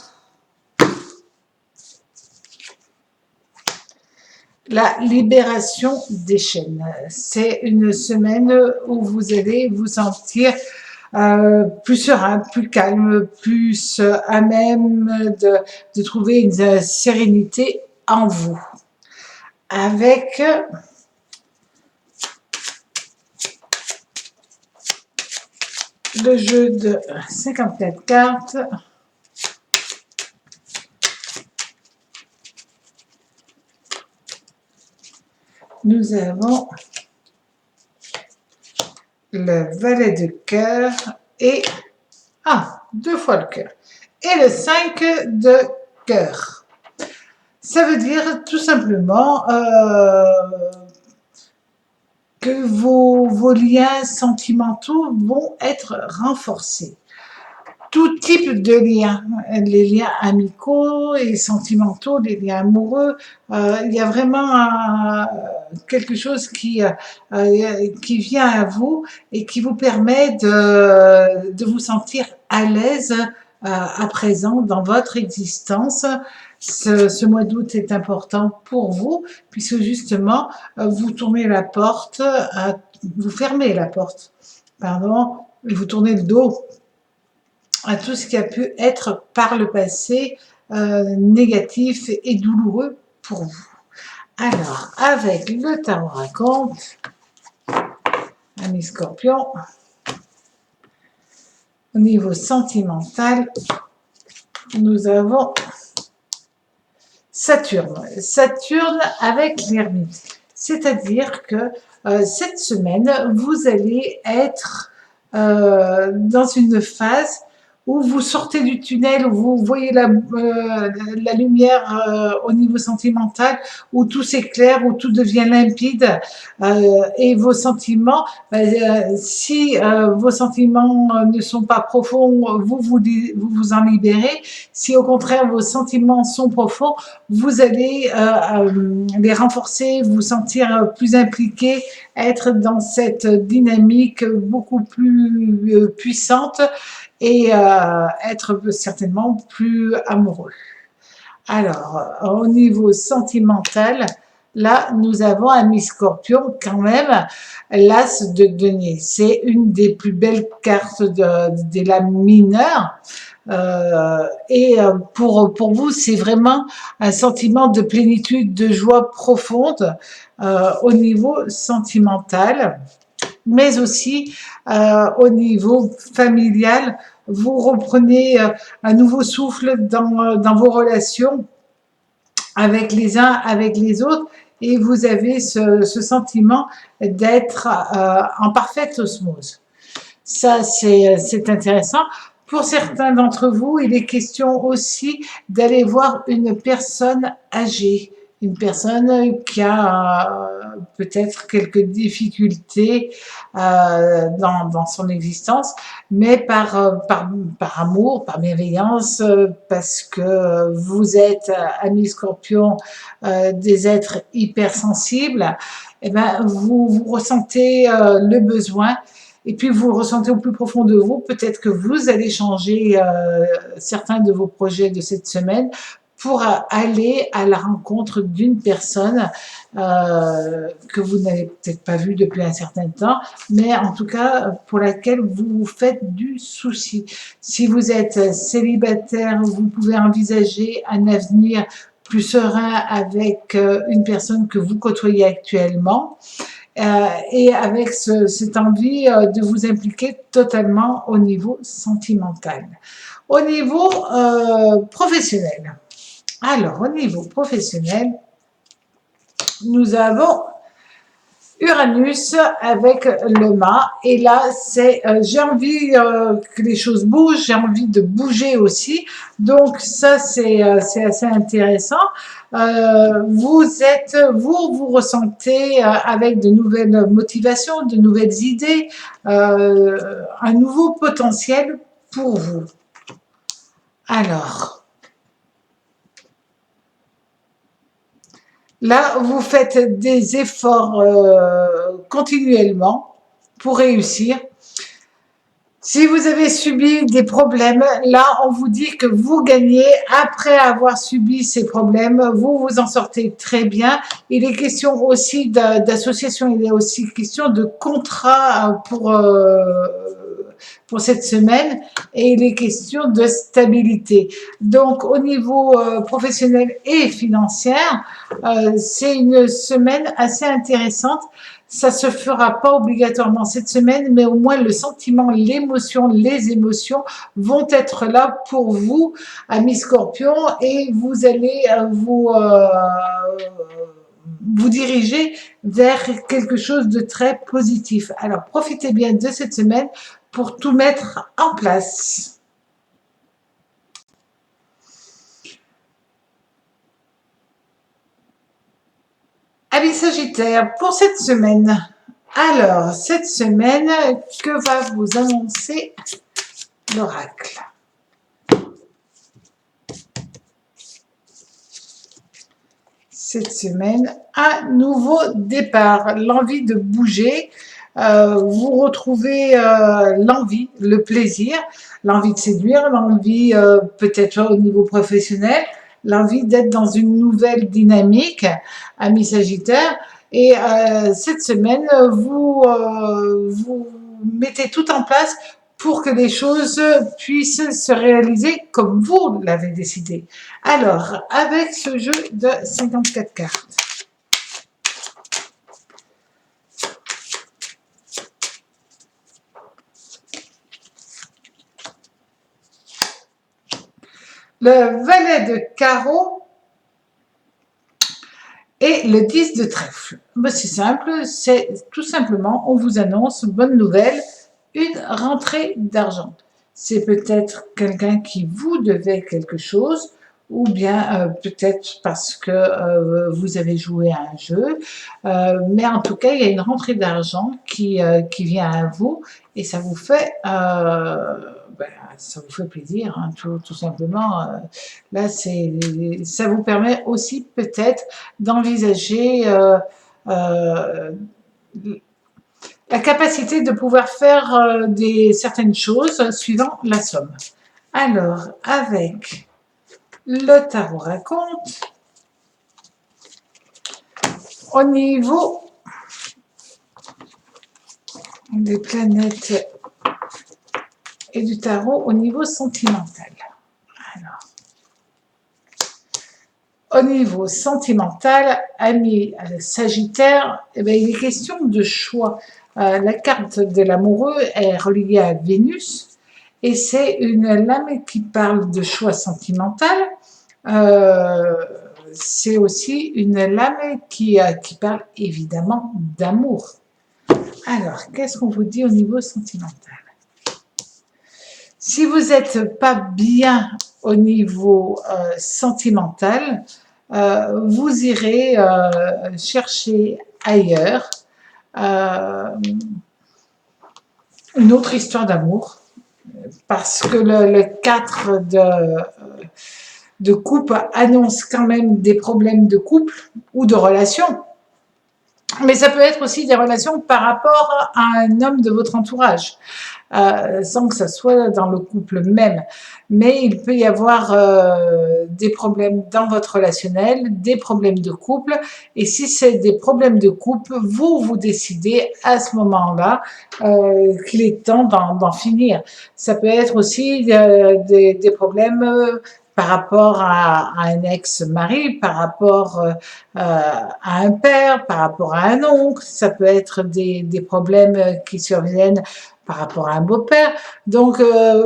la libération des chaînes. C'est une semaine où vous allez vous sentir plus serein, plus calme, plus à même de trouver une sérénité en vous. Avec le jeu de 54 cartes, nous avons le valet de cœur et deux fois le cœur et le 5 de cœur. Ça veut dire tout simplement que vos liens sentimentaux vont être renforcés. Tout type de liens, les liens amicaux et sentimentaux, les liens amoureux, il y a vraiment quelque chose qui vient à vous et qui vous permet de vous sentir à l'aise à présent dans votre existence. Ce mois d'août est important pour vous puisque justement vous tournez la porte, vous fermez la porte, pardon, vous tournez le dos à tout ce qui a pu être par le passé négatif et douloureux pour vous. Alors, avec le tarot raconte, ami Scorpion, au niveau sentimental, nous avons Saturne. Saturne avec l'ermite. C'est-à-dire que cette semaine, vous allez être dans une phase où vous sortez du tunnel, où vous voyez la lumière au niveau sentimental, où tout s'éclaire, où tout devient limpide, et vos sentiments, si vos sentiments ne sont pas profonds, vous en libérez. Si au contraire vos sentiments sont profonds, vous allez les renforcer, vous sentir plus impliqué, être dans cette dynamique beaucoup plus puissante et être certainement plus amoureux. Alors, au niveau sentimental, là, nous avons un mi-scorpion quand même, l'as de denier. C'est une des plus belles cartes de la mineure. Et pour vous, c'est vraiment un sentiment de plénitude, de joie profonde au niveau sentimental, mais aussi au niveau familial. Vous reprenez un nouveau souffle dans vos relations avec les uns, avec les autres, et vous avez ce sentiment d'être en parfaite osmose. Ça, c'est intéressant. Pour certains d'entre vous, il est question aussi d'aller voir une personne âgée, une personne qui a peut-être quelques difficultés dans son existence, mais par amour, par bienveillance, parce que vous êtes, amis scorpions, des êtres hypersensibles, et ben vous ressentez le besoin. Et puis vous le ressentez au plus profond de vous, peut-être que vous allez changer certains de vos projets de cette semaine pour aller à la rencontre d'une personne que vous n'avez peut-être pas vue depuis un certain temps, mais en tout cas pour laquelle vous vous faites du souci. Si vous êtes célibataire, vous pouvez envisager un avenir plus serein avec une personne que vous côtoyez actuellement. Et avec cette envie de vous impliquer totalement au niveau sentimental. Au niveau professionnel. Alors, au niveau professionnel, nous avons Uranus avec le mât. Et là, c'est j'ai envie que les choses bougent, j'ai envie de bouger aussi. Donc ça, c'est assez intéressant. Vous ressentez avec de nouvelles motivations, de nouvelles idées, un nouveau potentiel pour vous. Alors, là, vous faites des efforts continuellement pour réussir. Si vous avez subi des problèmes, là, on vous dit que vous gagnez après avoir subi ces problèmes. Vous vous en sortez très bien. Il est question aussi d'association, il est aussi question de contrat pour cette semaine et il est question de stabilité. Donc, au niveau professionnel et financier, c'est une semaine assez intéressante. Ça se fera pas obligatoirement cette semaine, mais au moins le sentiment, l'émotion, les émotions vont être là pour vous, amis Scorpion, et vous allez vous diriger vers quelque chose de très positif. Alors, profitez bien de cette semaine pour tout mettre en place. Amis Sagittaire, pour cette semaine. Alors, cette semaine, que va vous annoncer l'oracle? Cette semaine, un nouveau départ, l'envie de bouger, vous retrouvez l'envie, le plaisir, l'envie de séduire, l'envie peut-être au niveau professionnel, l'envie d'être dans une nouvelle dynamique, amis Sagittaire. Et cette semaine, vous mettez tout en place pour que les choses puissent se réaliser comme vous l'avez décidé. Alors, avec ce jeu de 54 cartes, le valet de carreau et le 10 de trèfle. Ben, c'est simple, c'est tout simplement, on vous annonce, bonne nouvelle, une rentrée d'argent. C'est peut-être quelqu'un qui vous devait quelque chose, ou bien peut-être parce que vous avez joué à un jeu, mais en tout cas, il y a une rentrée d'argent qui vient à vous, et ça vous fait ça vous fait plaisir, hein, tout simplement. Là, ça vous permet aussi peut-être d'envisager la capacité de pouvoir faire certaines choses suivant la somme. Alors, avec le tarot raconte, au niveau des planètes et du tarot, au niveau sentimental. Alors, au niveau sentimental, amis Sagittaire, eh bien, il est question de choix. La carte de l'amoureux est reliée à Vénus et c'est une lame qui parle de choix sentimental. C'est aussi une lame qui parle évidemment d'amour. Alors, qu'est-ce qu'on vous dit au niveau sentimental? Si vous n'êtes pas bien au niveau sentimental, vous irez chercher ailleurs une autre histoire d'amour, parce que le 4 de coupe annonce quand même des problèmes de couple ou de relation. Mais ça peut être aussi des relations par rapport à un homme de votre entourage, sans que ça soit dans le couple même. Mais il peut y avoir des problèmes dans votre relationnel, des problèmes de couple. Et si c'est des problèmes de couple, vous décidez à ce moment-là qu'il est temps d'en finir. Ça peut être aussi des problèmes par rapport à un ex-mari, par rapport à un père, par rapport à un oncle, ça peut être des problèmes qui surviennent par rapport à un beau-père. Donc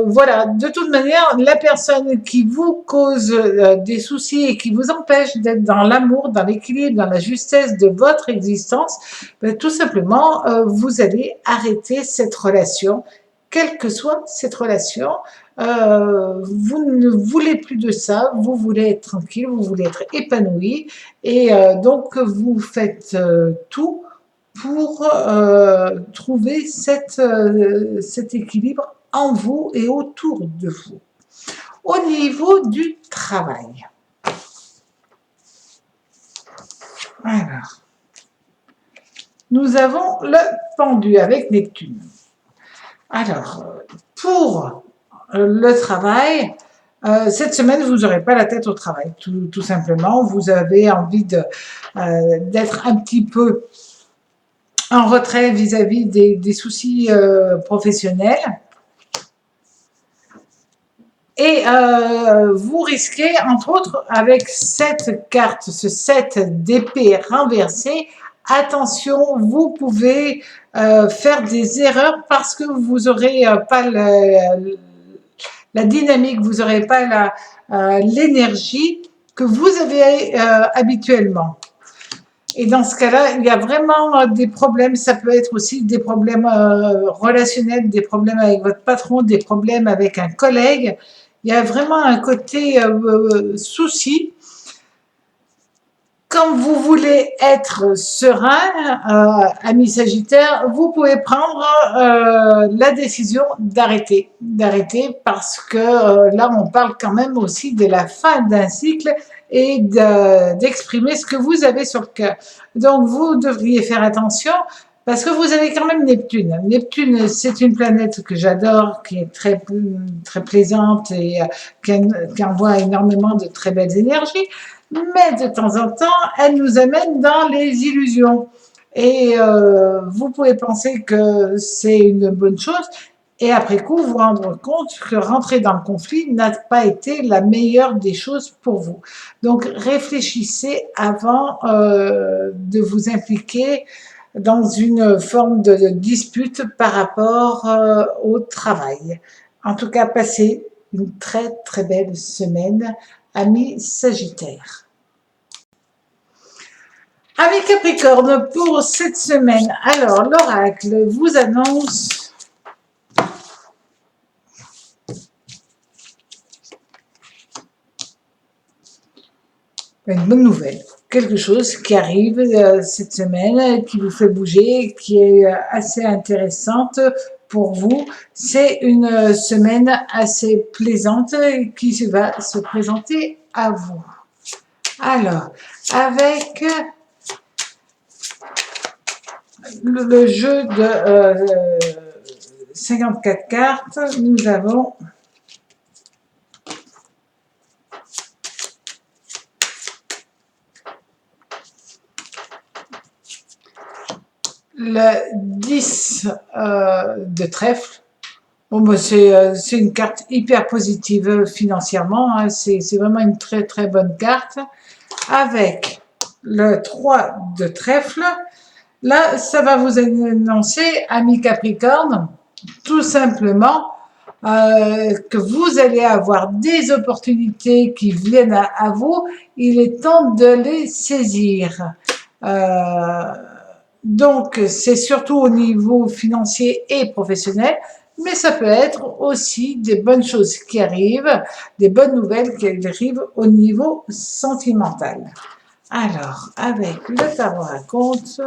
voilà, de toute manière, la personne qui vous cause des soucis et qui vous empêche d'être dans l'amour, dans l'équilibre, dans la justesse de votre existence, ben, tout simplement, vous allez arrêter cette relation, quelle que soit cette relation. Vous ne voulez plus de ça, vous voulez être tranquille, vous voulez être épanoui, et donc vous faites tout pour trouver cet équilibre en vous et autour de vous. Au niveau du travail. Alors, nous avons le pendu avec Neptune. Alors, pour le travail, cette semaine, vous n'aurez pas la tête au travail, tout simplement. Vous avez envie d'être un petit peu en retrait vis-à-vis des soucis professionnels. Et vous risquez, entre autres, avec cette carte, ce 7 d'épée renversé, attention, vous pouvez faire des erreurs parce que vous n'aurez pas la dynamique, vous n'aurez pas l'énergie que vous avez habituellement. Et dans ce cas-là, il y a vraiment des problèmes. Ça peut être aussi des problèmes relationnels, des problèmes avec votre patron, des problèmes avec un collègue. Il y a vraiment un côté souci. Quand vous voulez être serein, ami Sagittaire, vous pouvez prendre la décision d'arrêter. D'arrêter parce que là, on parle quand même aussi de la fin d'un cycle et d'exprimer ce que vous avez sur le cœur. Donc, vous devriez faire attention parce que vous avez quand même Neptune. Neptune, c'est une planète que j'adore, qui est très, très plaisante et qui envoie énormément de très belles énergies. Mais de temps en temps, elle nous amène dans les illusions. Et vous pouvez penser que c'est une bonne chose et après coup vous rendre compte que rentrer dans le conflit n'a pas été la meilleure des choses pour vous. Donc réfléchissez avant de vous impliquer dans une forme de dispute par rapport au travail. En tout cas, passez une très très belle semaine, amis Sagittaires. Amis Capricorne, pour cette semaine, alors l'oracle vous annonce une bonne nouvelle, quelque chose qui arrive cette semaine, qui vous fait bouger, qui est assez intéressante pour vous. C'est une semaine assez plaisante qui va se présenter à vous. Alors, avec le jeu de 54 cartes, nous avons le 10 de trèfle. Bon, bah c'est une carte hyper positive financièrement, hein. C'est vraiment une très très bonne carte. Avec le 3 de trèfle, là, ça va vous annoncer, amis Capricorne, tout simplement que vous allez avoir des opportunités qui viennent à vous. Il est temps de les saisir. Donc, c'est surtout au niveau financier et professionnel, mais ça peut être aussi des bonnes choses qui arrivent, des bonnes nouvelles qui arrivent au niveau sentimental. Alors, avec le tarot raconte.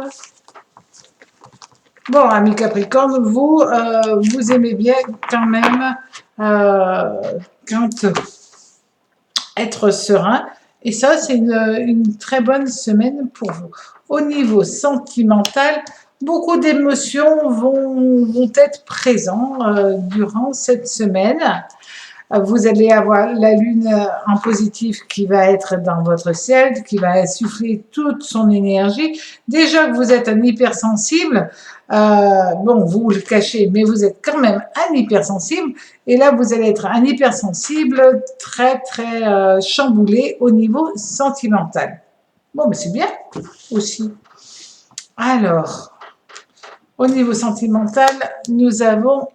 Bon, ami Capricorne, vous aimez bien quand même quand être serein Et ça, c'est une très bonne semaine pour vous. Au niveau sentimental, beaucoup d'émotions vont être présentes durant cette semaine. Vous allez avoir la lune en positif qui va être dans votre ciel, qui va insuffler toute son énergie. Déjà que vous êtes un hypersensible, bon, vous le cachez, mais vous êtes quand même un hypersensible. Et là, vous allez être un hypersensible très, très chamboulé au niveau sentimental. Bon, mais c'est bien aussi. Alors, au niveau sentimental, nous avons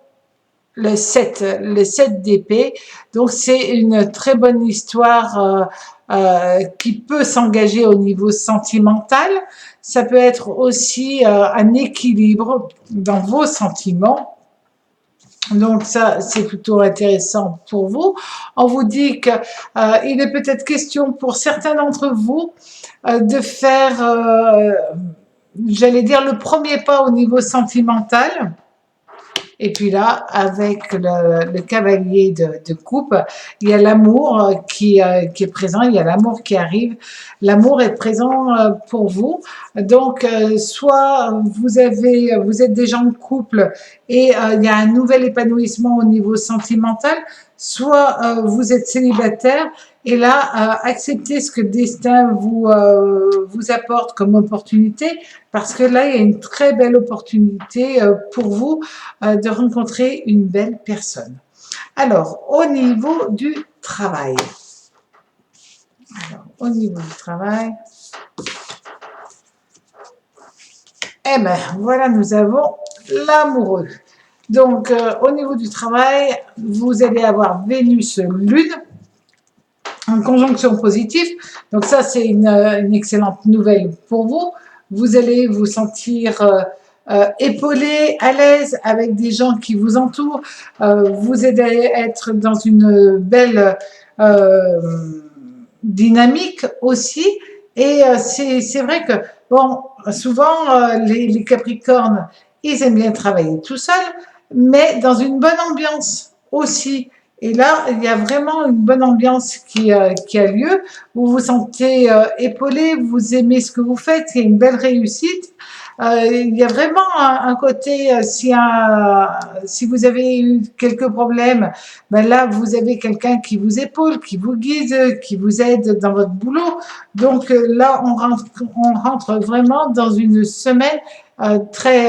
le 7 d'épée. Donc, c'est une très bonne histoire qui peut s'engager au niveau sentimental. Ça peut être aussi un équilibre dans vos sentiments. Donc ça, c'est plutôt intéressant pour vous. On vous dit qu'il est peut-être question pour certains d'entre vous de faire, j'allais dire, le premier pas au niveau sentimental. Et puis là, avec le cavalier de coupe, il y a l'amour qui est présent, il y a l'amour qui arrive. L'amour est présent pour vous. Donc, soit vous êtes déjà en couple et il y a un nouvel épanouissement au niveau sentimental, soit vous êtes célibataire et là, acceptez ce que le destin vous apporte comme opportunité, parce que là, il y a une très belle opportunité pour vous de rencontrer une belle personne. Alors, au niveau du travail. Au niveau du travail, eh bien, voilà, nous avons l'amoureux. Donc, au niveau du travail, vous allez avoir Vénus-Lune en conjonction positive. Donc ça, c'est une excellente nouvelle pour vous. Vous allez vous sentir épaulé, à l'aise avec des gens qui vous entourent. Vous allez être dans une belle dynamique aussi. Et c'est vrai que, bon, souvent, les Capricornes, ils aiment bien travailler tout seuls, mais dans une bonne ambiance aussi. Et là, il y a vraiment une bonne ambiance qui a lieu. Vous vous sentez épaulé, vous aimez ce que vous faites, il y a une belle réussite. Il y a vraiment un côté, si vous avez eu quelques problèmes, ben là, vous avez quelqu'un qui vous épaule, qui vous guide, qui vous aide dans votre boulot. Donc là, on rentre vraiment dans une semaine très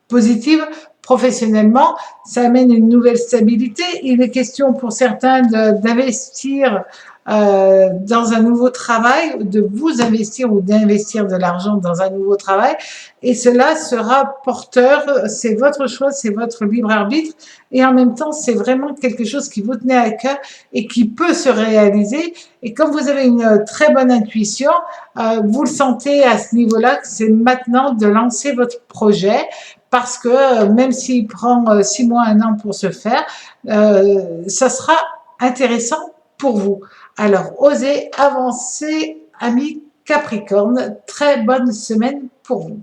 positive. Professionnellement, ça amène une nouvelle stabilité. Il est question pour certains d'investir dans un nouveau travail, de vous investir ou d'investir de l'argent dans un nouveau travail. Et cela sera porteur, c'est votre choix, c'est votre libre arbitre. Et en même temps, c'est vraiment quelque chose qui vous tenait à cœur et qui peut se réaliser. Et comme vous avez une très bonne intuition, vous le sentez à ce niveau-là que c'est maintenant de lancer votre projet, parce que même s'il prend 6 mois, 1 an pour se faire, ça sera intéressant pour vous. Alors, osez avancer, amis Capricorne. Très bonne semaine pour vous.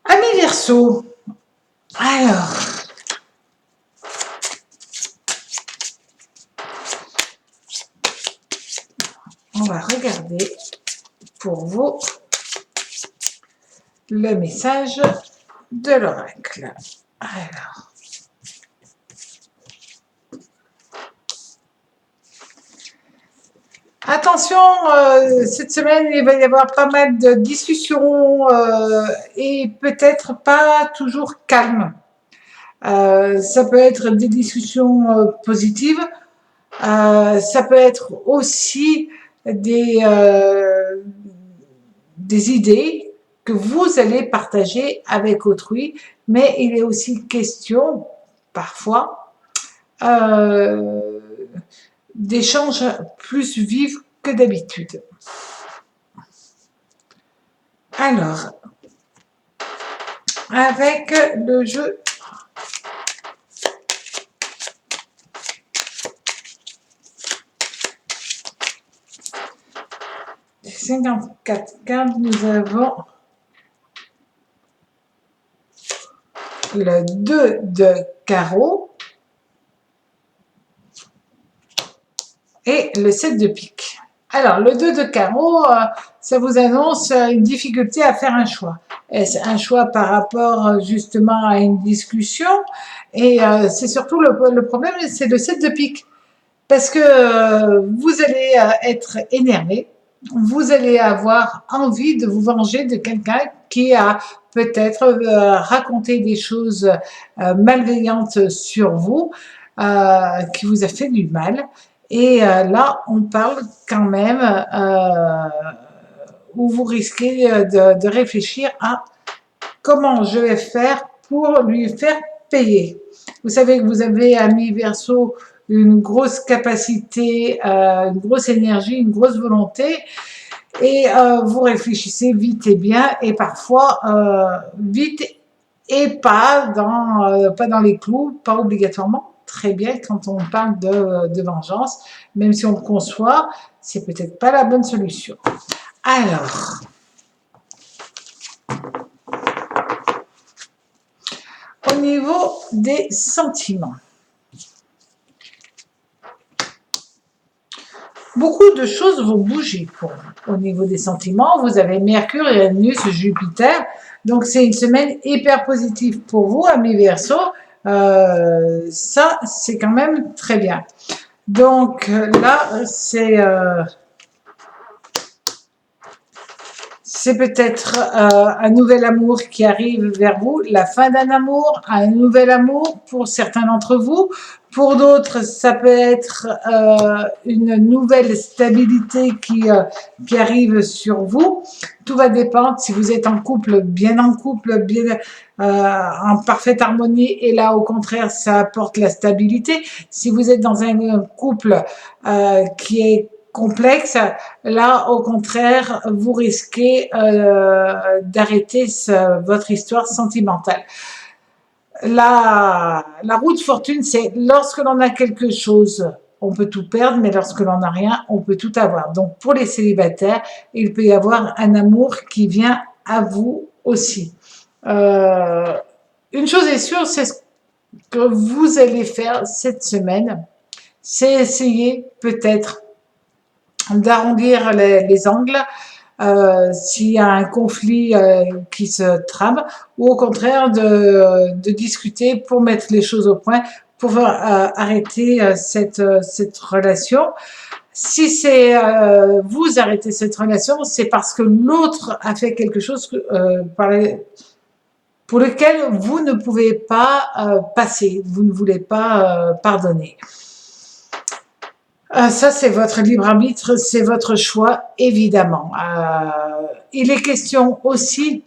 Amis Verseau, alors, on va regarder pour vous le message de l'oracle. Alors, attention, cette semaine, il va y avoir pas mal de discussions et peut-être pas toujours calmes. Ça peut être des discussions positives, ça peut être aussi des idées que vous allez partager avec autrui, mais il est aussi question, parfois, d'échanges plus vifs que d'habitude. Alors, avec le jeu des 54 cartes, nous avons le 2 de carreau, et le 7 de pique. Alors, le 2 de carreau, ça vous annonce une difficulté à faire un choix. Est-ce un choix par rapport justement à une discussion? Et c'est surtout le problème, c'est le 7 de pique. Parce que vous allez être énervé, vous allez avoir envie de vous venger de quelqu'un qui a peut-être raconté des choses malveillantes sur vous, qui vous a fait du mal. Et là, on parle quand même où vous risquez de réfléchir à comment je vais faire pour lui faire payer. Vous savez que vous avez, ami Verseau, une grosse capacité, une grosse énergie, une grosse volonté, et vous réfléchissez vite et bien, et parfois vite et pas dans les clous, pas obligatoirement. Très bien quand on parle de vengeance, même si on le conçoit, c'est peut-être pas la bonne solution. Alors, au niveau des sentiments, beaucoup de choses vont bouger pour vous. Au niveau des sentiments, vous avez Mercure, Uranus, Jupiter. Donc, c'est une semaine hyper positive pour vous, amis Verseau. Ça, c'est quand même très bien. Donc, là, c'est peut-être un nouvel amour qui arrive vers vous, la fin d'un amour, un nouvel amour pour certains d'entre vous. Pour d'autres, ça peut être une nouvelle stabilité qui arrive sur vous. Tout va dépendre si vous êtes en couple, bien en parfaite harmonie, et là, au contraire, ça apporte la stabilité. Si vous êtes dans un couple qui est complexe, là, au contraire, vous risquez d'arrêter votre histoire sentimentale. La roue de fortune, c'est lorsque l'on a quelque chose, on peut tout perdre, mais lorsque l'on n'a rien, on peut tout avoir. Donc, pour les célibataires, il peut y avoir un amour qui vient à vous aussi. Une chose est sûre, c'est ce que vous allez faire cette semaine, c'est essayer peut-être d'arrondir les angles s'il y a un conflit qui se trame, ou au contraire de discuter pour mettre les choses au point, pour arrêter cette relation. Si c'est vous arrêtez cette relation, c'est parce que l'autre a fait quelque chose pour lequel vous ne pouvez pas passer, vous ne voulez pas pardonner. Ça, c'est votre libre arbitre, c'est votre choix, évidemment. Il est question aussi,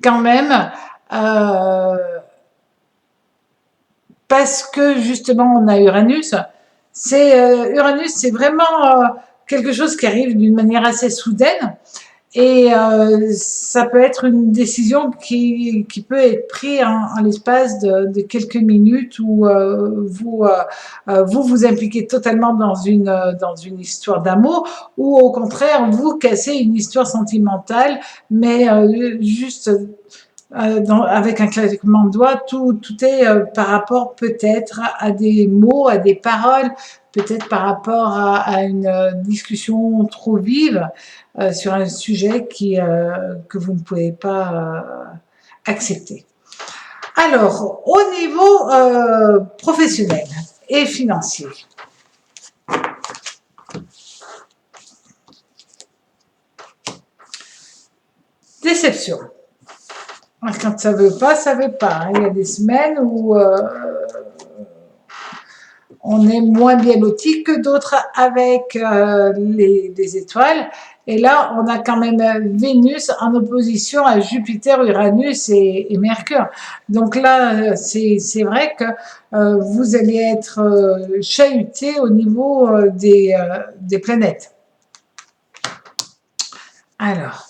quand même, parce que justement, on a Uranus. Uranus, c'est vraiment quelque chose qui arrive d'une manière assez soudaine. Et ça peut être une décision qui peut être prise en l'espace de quelques minutes où vous impliquez totalement dans une histoire d'amour, ou au contraire, vous cassez une histoire sentimentale, mais juste avec un claquement de doigts, tout est par rapport peut-être à des mots, à des paroles, peut-être par rapport à une discussion trop vive sur un sujet que vous ne pouvez pas accepter. Alors, au niveau professionnel et financier, déception. Quand ça veut pas, ça veut pas. Il y a des semaines où on est moins bien loti que d'autres avec les étoiles. Et là, on a quand même Vénus en opposition à Jupiter, Uranus et Mercure. Donc là, c'est vrai que vous allez être chahuté au niveau des planètes. Alors,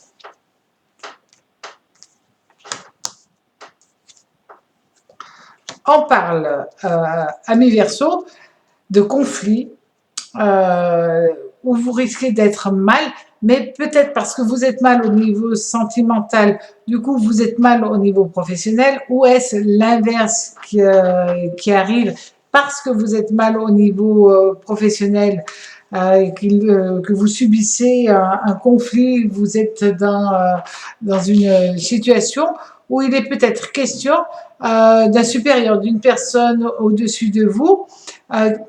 on parle, amis Verseau, de conflits où vous risquez d'être mal, mais peut-être parce que vous êtes mal au niveau sentimental, du coup vous êtes mal au niveau professionnel, ou est-ce l'inverse qui arrive parce que vous êtes mal au niveau professionnel, que vous subissez un conflit, vous êtes dans une situation où il est peut-être question d'un supérieur, d'une personne au-dessus de vous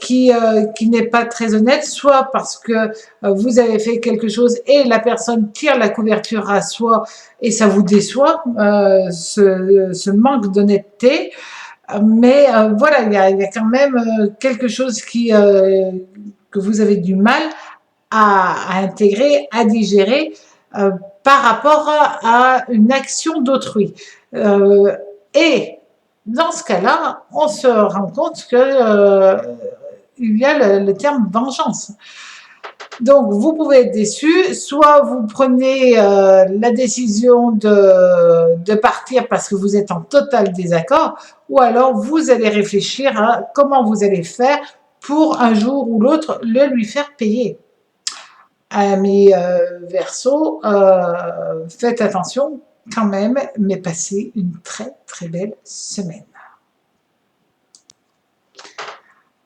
qui n'est pas très honnête, soit parce que vous avez fait quelque chose et la personne tire la couverture à soi et ça vous déçoit, ce manque d'honnêteté. Mais voilà, il y a quand même quelque chose que vous avez du mal à intégrer, à digérer par rapport à une action d'autrui. Et dans ce cas-là, on se rend compte que il y a le terme vengeance. Donc, vous pouvez être déçu, soit vous prenez la décision de partir parce que vous êtes en total désaccord, ou alors vous allez réfléchir à comment vous allez faire pour un jour ou l'autre le lui faire payer. Amis Verseau, faites attention quand même, mais passez une très très belle semaine.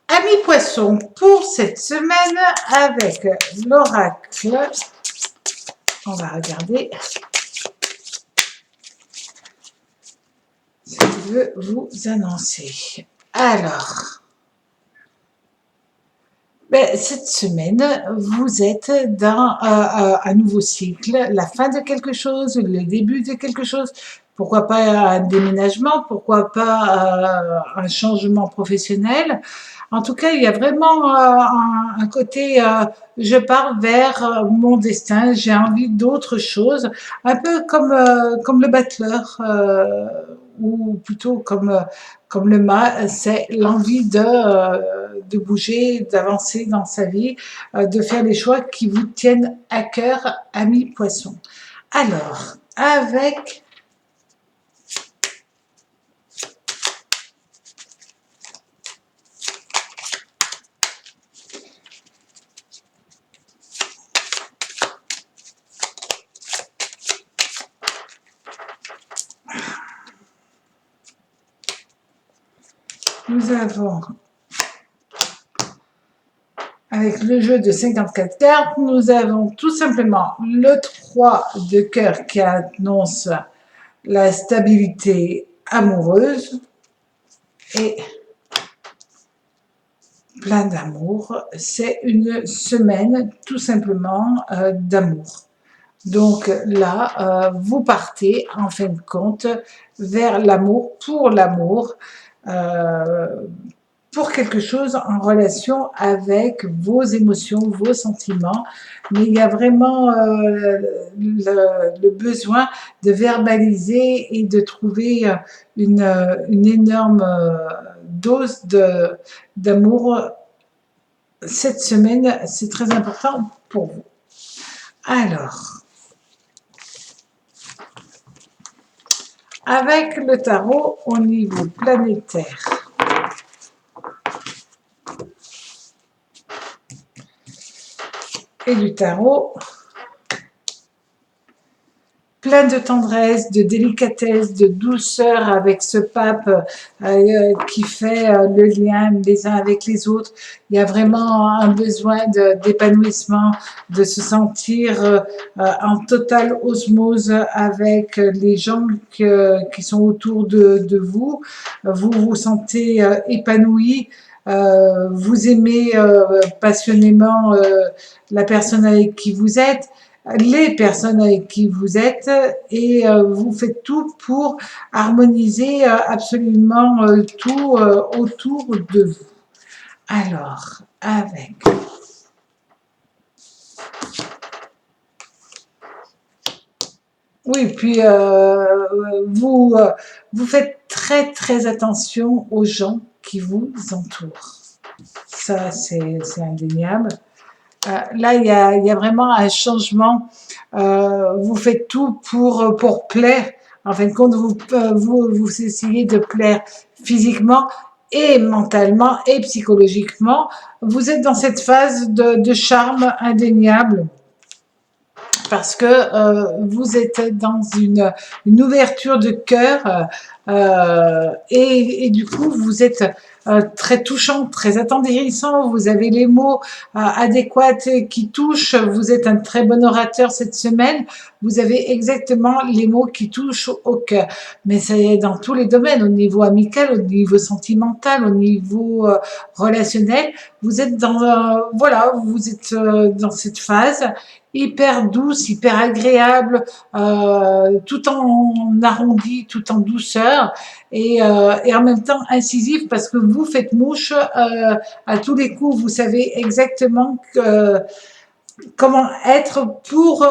Amis Poissons, pour cette semaine avec l'oracle, on va regarder ce qu'il veut vous annoncer. Alors, cette semaine, vous êtes dans un nouveau cycle, la fin de quelque chose, le début de quelque chose. Pourquoi pas un déménagement, pourquoi pas un changement professionnel. En tout cas, il y a vraiment un côté, je pars vers mon destin, j'ai envie d'autre chose, un peu comme le battleur, ou plutôt comme le mât, c'est l'envie de bouger, d'avancer dans sa vie, de faire les choix qui vous tiennent à cœur, amis poissons. Alors, avec nous avons, avec le jeu de 54 cartes, nous avons tout simplement le 3 de cœur qui annonce la stabilité amoureuse et plein d'amour. C'est une semaine tout simplement d'amour. Donc là, vous partez en fin de compte vers l'amour, pour quelque chose en relation avec vos émotions, vos sentiments, mais il y a vraiment le besoin de verbaliser et de trouver une énorme dose d'amour. Cette semaine, c'est très important pour vous. Alors, avec le tarot au niveau planétaire, et du tarot, plein de tendresse, de délicatesse, de douceur avec ce pape qui fait le lien les uns avec les autres. Il y a vraiment un besoin d'épanouissement, de se sentir en totale osmose avec les gens qui sont autour de vous. Vous vous sentez épanoui. Vous aimez passionnément la personne avec qui vous êtes, les personnes avec qui vous êtes, et vous faites tout pour harmoniser absolument tout autour de vous. Alors, avec oui, puis vous faites très très attention aux gens qui vous entourent. Ça, c'est indéniable. Là, il y a vraiment un changement. Vous faites tout pour plaire. En fin de compte, vous essayez de plaire physiquement et mentalement et psychologiquement. Vous êtes dans cette phase de charme indéniable parce que vous êtes dans une ouverture de cœur Et du coup, vous êtes très touchant, très attendrissant, vous avez les mots adéquats qui touchent, vous êtes un très bon orateur cette semaine, vous avez exactement les mots qui touchent au cœur. Mais c'est dans tous les domaines, au niveau amical, au niveau sentimental, au niveau relationnel, vous êtes voilà, vous êtes dans cette phase hyper douce, hyper agréable, tout en arrondi, tout en douceur et en même temps incisif parce que vous faites mouche à tous les coups. Vous savez exactement comment être pour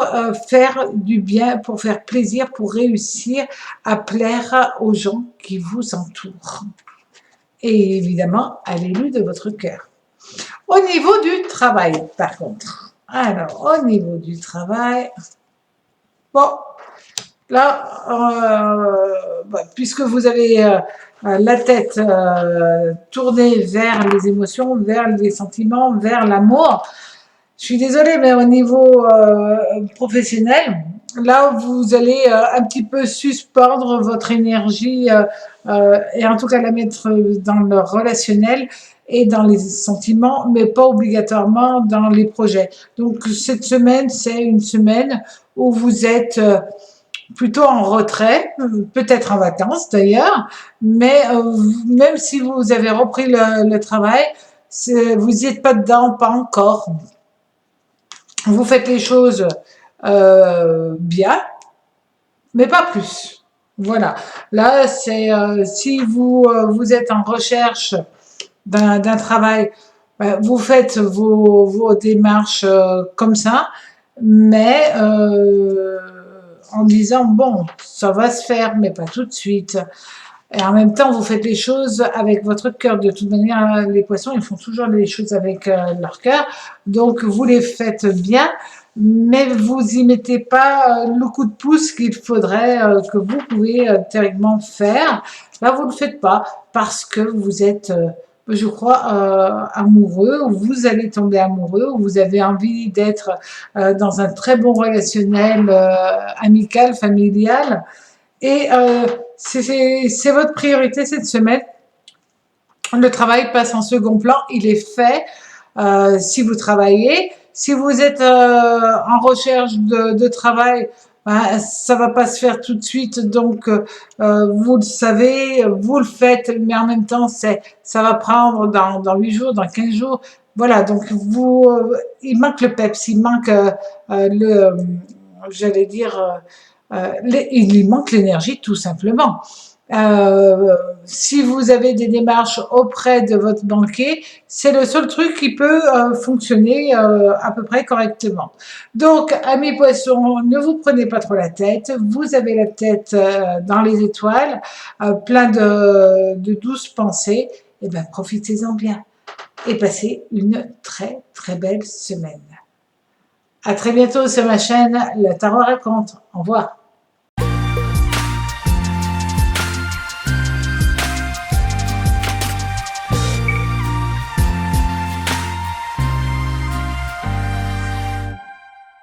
faire du bien, pour faire plaisir, pour réussir à plaire aux gens qui vous entourent. Et évidemment, à l'élu de votre cœur. Au niveau du travail, par contre. Alors, au niveau du travail, bon, là, puisque vous avez la tête tournée vers les émotions, vers les sentiments, vers l'amour, je suis désolée, mais au niveau professionnel, là, vous allez un petit peu suspendre votre énergie et en tout cas la mettre dans le relationnel et dans les sentiments, mais pas obligatoirement dans les projets. Donc cette semaine, c'est une semaine où vous êtes plutôt en retrait, peut-être en vacances d'ailleurs, mais même si vous avez repris le travail, vous n'y êtes pas dedans, pas encore. Vous faites les choses bien, mais pas plus. Voilà. Là, c'est si vous êtes en recherche d'un travail, vous faites vos démarches comme ça, mais en disant bon, ça va se faire, mais pas tout de suite. Et en même temps, vous faites les choses avec votre cœur. De toute manière, les poissons, ils font toujours les choses avec leur cœur. Donc, vous les faites bien, mais vous y mettez pas le coup de pouce qu'il faudrait que vous pouvez théoriquement faire. Là, vous le faites pas parce que vous êtes, je crois, amoureux, ou vous allez tomber amoureux, ou vous avez envie d'être dans un très bon relationnel amical, familial. Et c'est votre priorité cette semaine. Le travail passe en second plan, il est fait si vous travaillez. Si vous êtes en recherche de travail, ben, ça va pas se faire tout de suite, donc vous le savez, vous le faites, mais en même temps, ça va prendre dans 8 jours, dans 15 jours. Voilà, donc il manque le peps, il manque j'allais dire, il lui manque l'énergie tout simplement. Si vous avez des démarches auprès de votre banquier, c'est le seul truc qui peut fonctionner à peu près correctement. Donc, amis poissons, ne vous prenez pas trop la tête. Vous avez la tête dans les étoiles, plein de douces pensées. Et bien, profitez-en bien et passez une très très belle semaine. À très bientôt sur ma chaîne Le Tarot raconte. Au revoir.